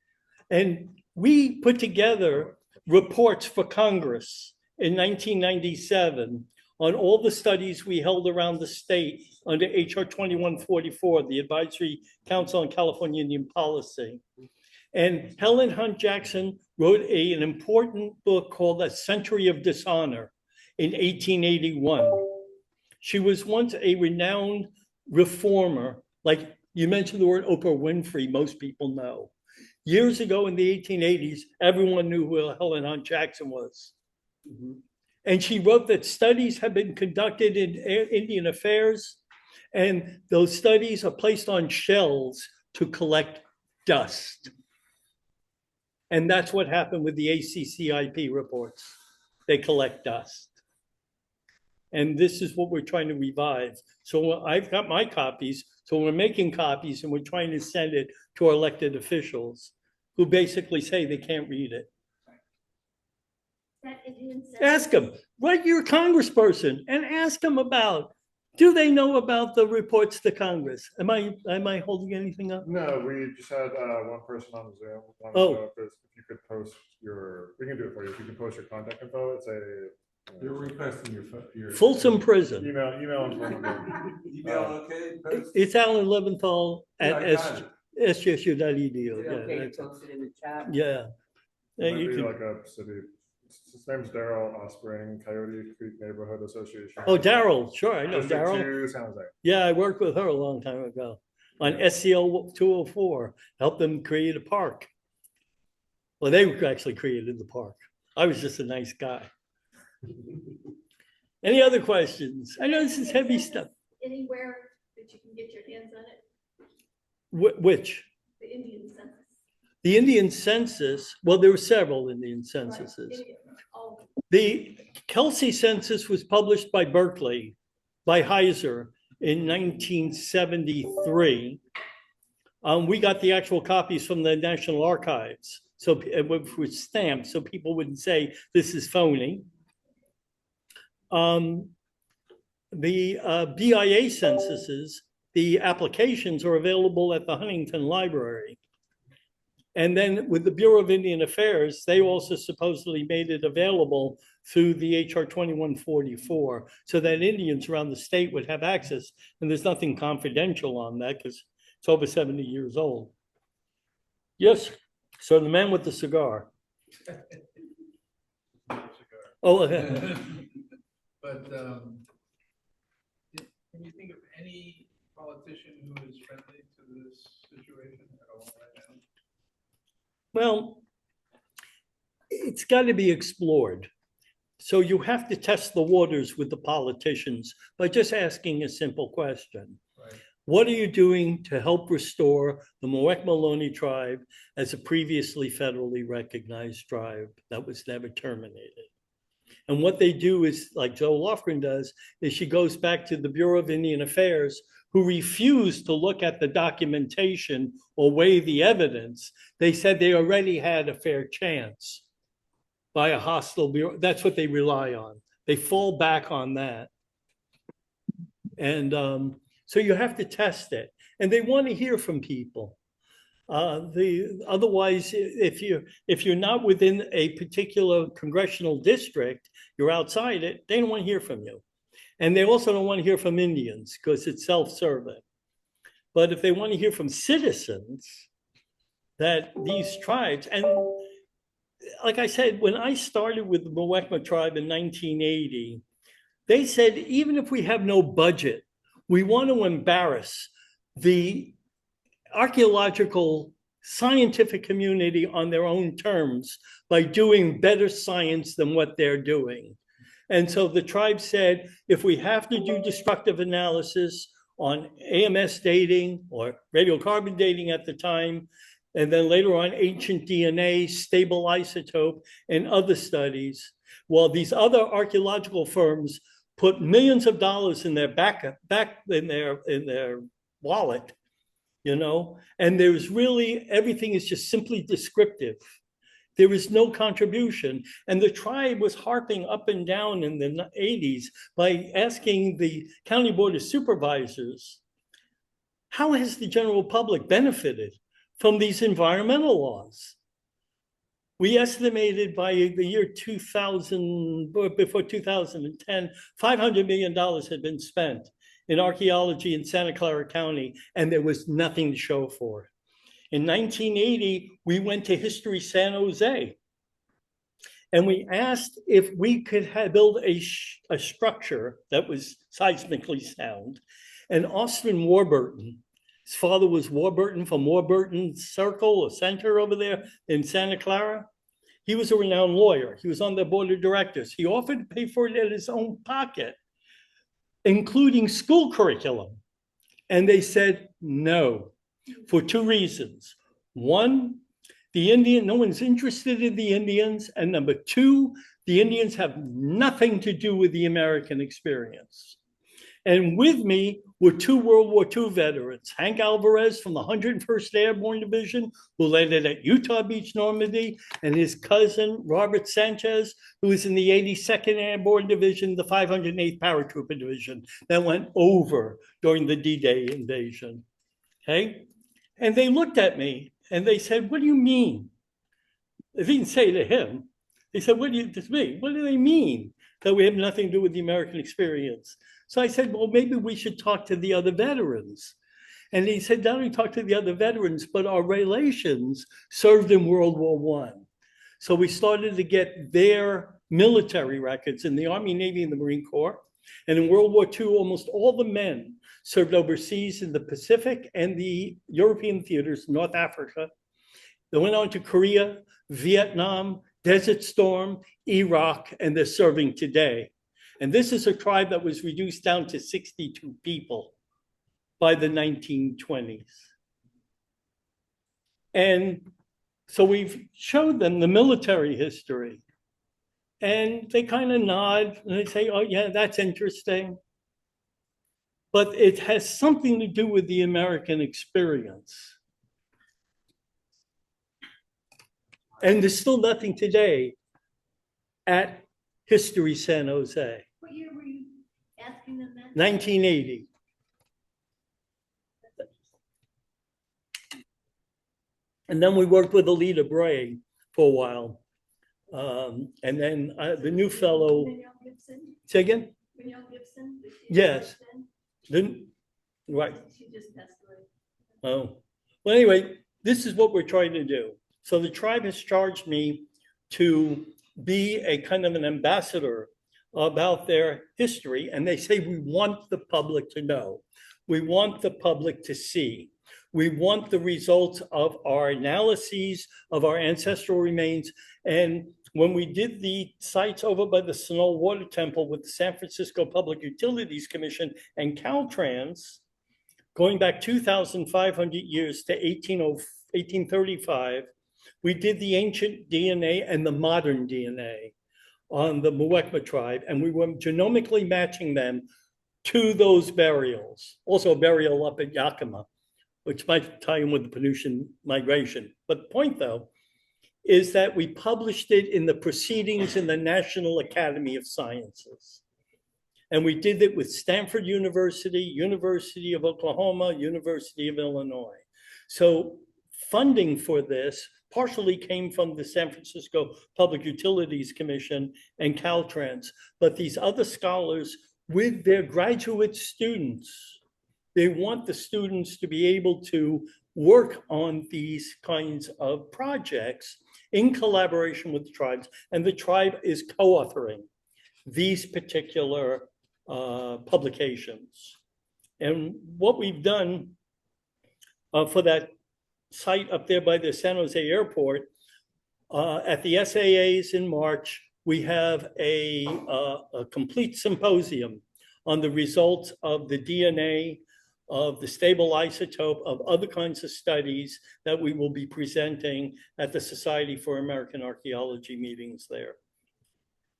And we put together reports for Congress in 1997 on all the studies we held around the state under HR 2144, the Advisory Council on California Indian Policy. And Helen Hunt Jackson wrote an important book called A Century of Dishonor in 1881. She was once a renowned reformer. Like you mentioned the word Oprah Winfrey, most people know. Years ago in the 1880s, everyone knew who Helen Hunt Jackson was. And she wrote that studies have been conducted in Indian affairs, and those studies are placed on shells to collect dust. And that's what happened with the ACCIP reports. They collect dust. And this is what we're trying to revive. So I've got my copies. So we're making copies and we're trying to send it to our elected officials who basically say they can't read it. That Indian census. Ask them, write your congressperson and ask them about, do they know about the reports to Congress? Am I holding anything up? No, we just had one person on Zoom. Wanted Oh. to know if you could post we can do it for you. If you can post your contact info, it's You're requesting your. Folsom Prison. email and phone number. Email, okay? Post? It's Alan Leventhal Yeah, at I got it. SJSU.edu. Is it okay Yeah, to post it in the chat? yeah. It might You be can- like a city. His name's Daryl Osprey, Coyote Creek Neighborhood Association. Oh, Daryl, sure, I know District Daryl. 2, San Jose. Yeah, I worked with her a long time ago on SCL 204, helped them create a park. Well, they actually created the park. I was just a nice guy. Any other questions? I know this is heavy stuff. Anywhere that you can get your hands on it, Which? the Indian census. The Indian census, well, there were several Indian Right, censuses. all of them. The Kelsey census was published by Berkeley, by Heiser in 1973. We got the actual copies from the National Archives. So it was stamped so people wouldn't say this is phony. The BIA censuses, the applications are available at the Huntington Library. And then with the Bureau of Indian Affairs, they also supposedly made it available through the HR 2144 so that Indians around the state would have access. And there's nothing confidential on that because it's over 70 years old. Yes, so the man with the cigar. Oh, But can you think of any politician who is friendly to this situation at all right now? well, it's got to be explored. So you have to test the waters with the politicians by just asking a simple question. Right. What are you doing to help restore the Moek-Maloney tribe as a previously federally recognized tribe that was never terminated? And what they do is, like Joe Lofgren does, is she goes back to the Bureau of Indian Affairs, who refused to look at the documentation or weigh the evidence. They said they already had a fair chance by a hostile bureau. That's what they rely on. They fall back on that. And so you have to test it. And they want to hear from people. Otherwise, if you're not within a particular congressional district, you're outside it, they don't want to hear from you. And they also don't want to hear from Indians because it's self-serving. But if they want to hear from citizens, that these tribes, and like I said, when I started with the Muwekma tribe in 1980, they said, even if we have no budget, we want to embarrass the archaeological scientific community on their own terms by doing better science than what they're doing. And so the tribe said, if we have to do destructive analysis on AMS dating or radiocarbon dating at the time, And then later on, ancient DNA, stable isotope, and other studies. While these other archaeological firms put millions of dollars in their back in their wallet, you know, and there's really everything is just simply descriptive. There is no contribution. And the tribe was harping up and down in the 80s by asking the county board of supervisors, how has the general public benefited from these environmental laws? We estimated by the year 2000, before 2010, $500 million had been spent in archaeology in Santa Clara County, and there was nothing to show for it. In 1980, we went to History San Jose, and we asked if we could build a structure that was seismically sound. And Austin Warburton, his father was Warburton from Warburton Circle or Center over there in Santa Clara. He was a renowned lawyer. He was on the board of directors. He offered to pay for it out of his own pocket, including school curriculum. And they said no, for two reasons. One, no one's interested in the Indians. And number two, the Indians have nothing to do with the American experience. And with me were two World War II veterans, Hank Alvarez from the 101st Airborne Division, who landed at Utah Beach, Normandy, and his cousin, Robert Sanchez, who was in the 82nd Airborne Division, the 508th Paratrooper Division, that went over during the D-Day invasion. Okay? And they looked at me and they said, what do you mean? They didn't say to him. They said, what do they mean that we have nothing to do with the American experience? So I said, well, maybe we should talk to the other veterans. And he said, not only talk to the other veterans, but our relations served in World War I. So we started to get their military records in the Army, Navy, and the Marine Corps. And in World War II, almost all the men served overseas in the Pacific and the European theaters, North Africa. They went on to Korea, Vietnam, Desert Storm, Iraq, and they're serving today. And this is a tribe that was reduced down to 62 people by the 1920s. And so we've showed them the military history. And they kind of nod and they say, oh, yeah, that's interesting. But it has something to do with the American experience. And there's still nothing today at History San Jose. What year were you asking them that? 1980. And then we worked with Alita Bray for a while. And then the new fellow, Danielle Gibson? say again? Danielle Gibson? Yes. Right. She just passed away. Oh, well, anyway, this is what we're trying to do. So the tribe has charged me to be a kind of an ambassador about their history. And they say, we want the public to know. We want the public to see. We want the results of our analyses of our ancestral remains. And when we did the sites over by the Sunol Water Temple with the San Francisco Public Utilities Commission and Caltrans, going back 2,500 years to 1835, we did the ancient DNA and the modern DNA on the Muwekma tribe, and we were genomically matching them to those burials. Also a burial up at Yakima, which might tie in with the Penutian migration. But the point, though, is that we published it in the proceedings in the National Academy of Sciences. And we did it with Stanford University, University of Oklahoma, University of Illinois. So funding for this partially came from the San Francisco Public Utilities Commission and Caltrans, but these other scholars with their graduate students, they want the students to be able to work on these kinds of projects in collaboration with the tribes, and the tribe is co-authoring these particular publications. And what we've done for that site up there by the San Jose airport, at the SAAs in March, we have a complete symposium on the results of the DNA of the stable isotope, of other kinds of studies that we will be presenting at the Society for American Archaeology meetings there.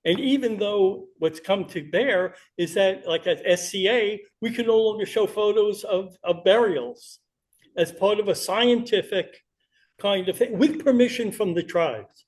And even though what's come to bear is that, like at SCA, we can no longer show photos of burials as part of a scientific kind of thing, with permission from the tribes.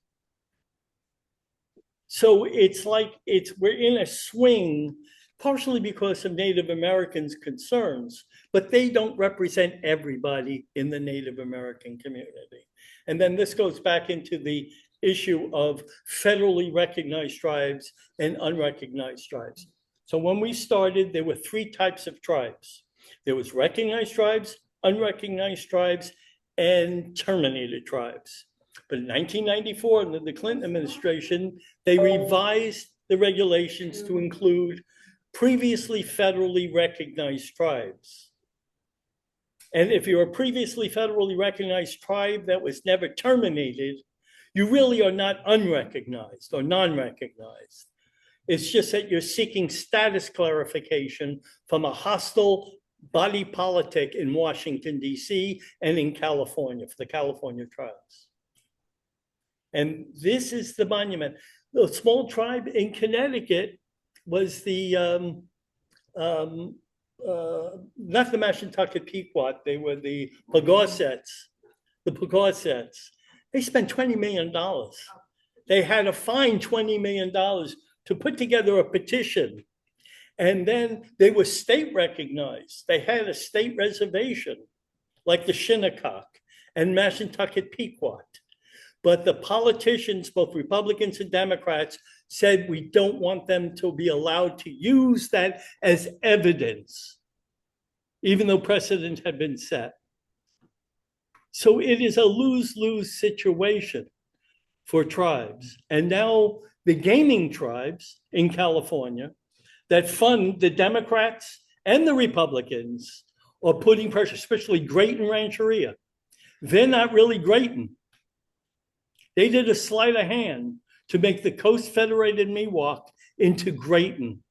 So it's like we're in a swing, partially because of Native Americans' concerns, but they don't represent everybody in the Native American community. And then this goes back into the issue of federally recognized tribes and unrecognized tribes. So when we started, there were 3 types of tribes. There was recognized tribes, unrecognized tribes, and terminated tribes. But in 1994, under the Clinton administration, they revised the regulations to include previously federally recognized tribes. And if you're a previously federally recognized tribe that was never terminated, you really are not unrecognized or non-recognized. It's just that you're seeking status clarification from a hostile body politic in Washington, D.C. and in California, for the California tribes. And this is the monument. The small tribe in Connecticut was the, not the Mashantucket Pequot, they were the Pagosets, They spent $20 million. They had to find $20 million to put together a petition. And then they were state recognized. They had a state reservation, like the Shinnecock and Mashantucket Pequot. But the politicians, both Republicans and Democrats, said we don't want them to be allowed to use that as evidence, even though precedent had been set. So it is a lose-lose situation for tribes. And now the gaming tribes in California that fund the Democrats and the Republicans are putting pressure, especially Grayton Rancheria. They're not really Grayton. They did a sleight of hand to make the Coast Federated Miwok into Grayton.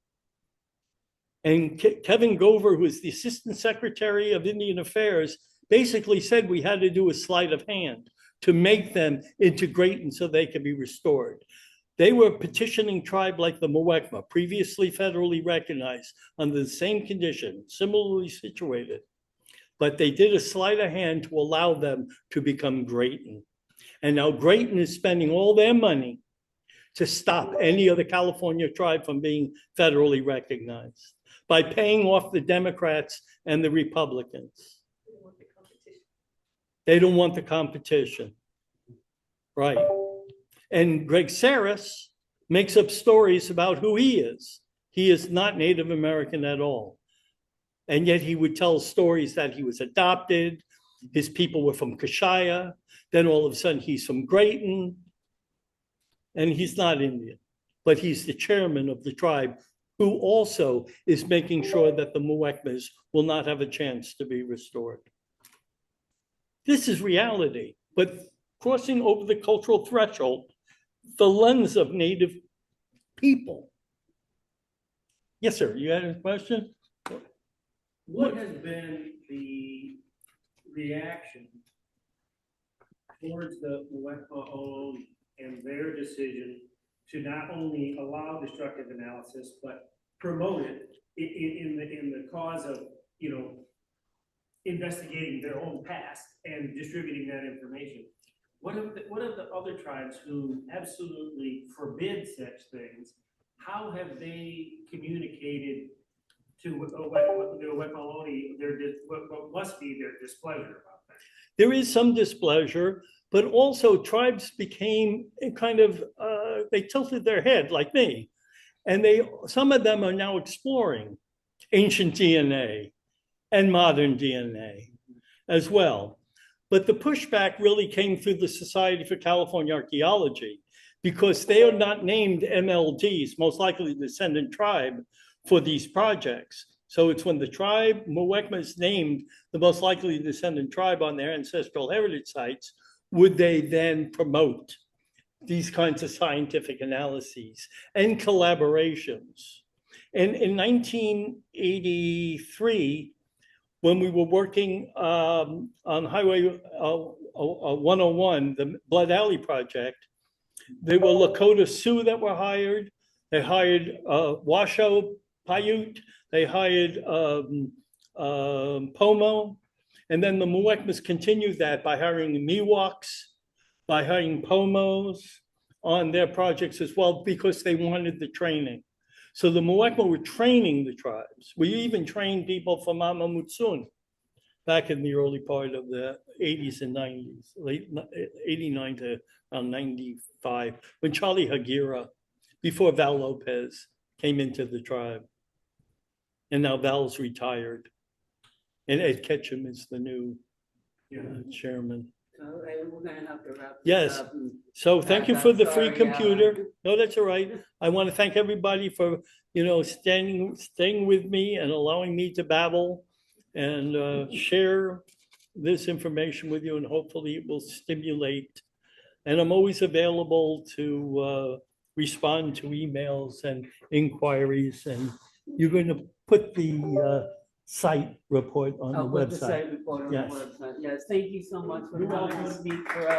And Kevin Gover, who is the Assistant Secretary of Indian Affairs, basically said we had to do a sleight of hand to make them into Grayton so they could be restored. They were a petitioning tribe like the Muwekma, previously federally recognized under the same condition, similarly situated. But they did a sleight of hand to allow them to become Grayton. And now Grayton is spending all their money to stop any other California tribe from being federally recognized by paying off the Democrats and the Republicans. They don't want the competition. Right. And Greg Saris makes up stories about who he is. He is not Native American at all. And yet he would tell stories that he was adopted, his people were from Kashaya, then all of a sudden he's from Grayton, and he's not Indian, but he's the chairman of the tribe who also is making sure that the Muwekmas will not have a chance to be restored. This is reality, but crossing over the cultural threshold, the lens of Native people. Yes, sir, you had a question? What has been the reaction towards the Leventhal-8 and their decision to not only allow destructive analysis, but promote it in the cause of, investigating their own past and distributing that information? What of the other tribes who absolutely forbid such things? How have they communicated to the Leventhal-8 what must be their displeasure about that? There is some displeasure, but also tribes became kind of, they tilted their head like me. And some of them are now exploring ancient DNA and modern DNA as well. But the pushback really came through the Society for California Archaeology, because they are not named MLDs, most likely descendant tribe, for these projects. So it's when the tribe, Muwekma, is named the most likely descendant tribe on their ancestral heritage sites, would they then promote these kinds of scientific analyses and collaborations. And in 1983, when we were working on Highway 101, the Blood Alley project, they were Lakota Sioux that were hired. They hired Washoe Paiute. They hired Pomo. And then the Muwekmas continued that by hiring Miwoks, by hiring Pomos on their projects as well, because they wanted the training. So the Muwekma were training the tribes. We even trained people from Mama Mutsun back in the early part of the 80s and 90s, late 89 to around 95, when Charlie Hagira, before Val Lopez, came into the tribe. And now Val's retired. And Ed Ketchum is the new chairman. All right, we're gonna have to wrap this Yes. up. So thank you for the free Sorry, computer. No, that's all right. I want to thank everybody for, staying with me and allowing me to babble and share this information with you, and hopefully it will stimulate. And I'm always available to respond to emails and inquiries, and you're going to put the site report on the I'll put the website. site report on the Yes. website. Yes, thank you so much for You're coming to welcome. speak for us.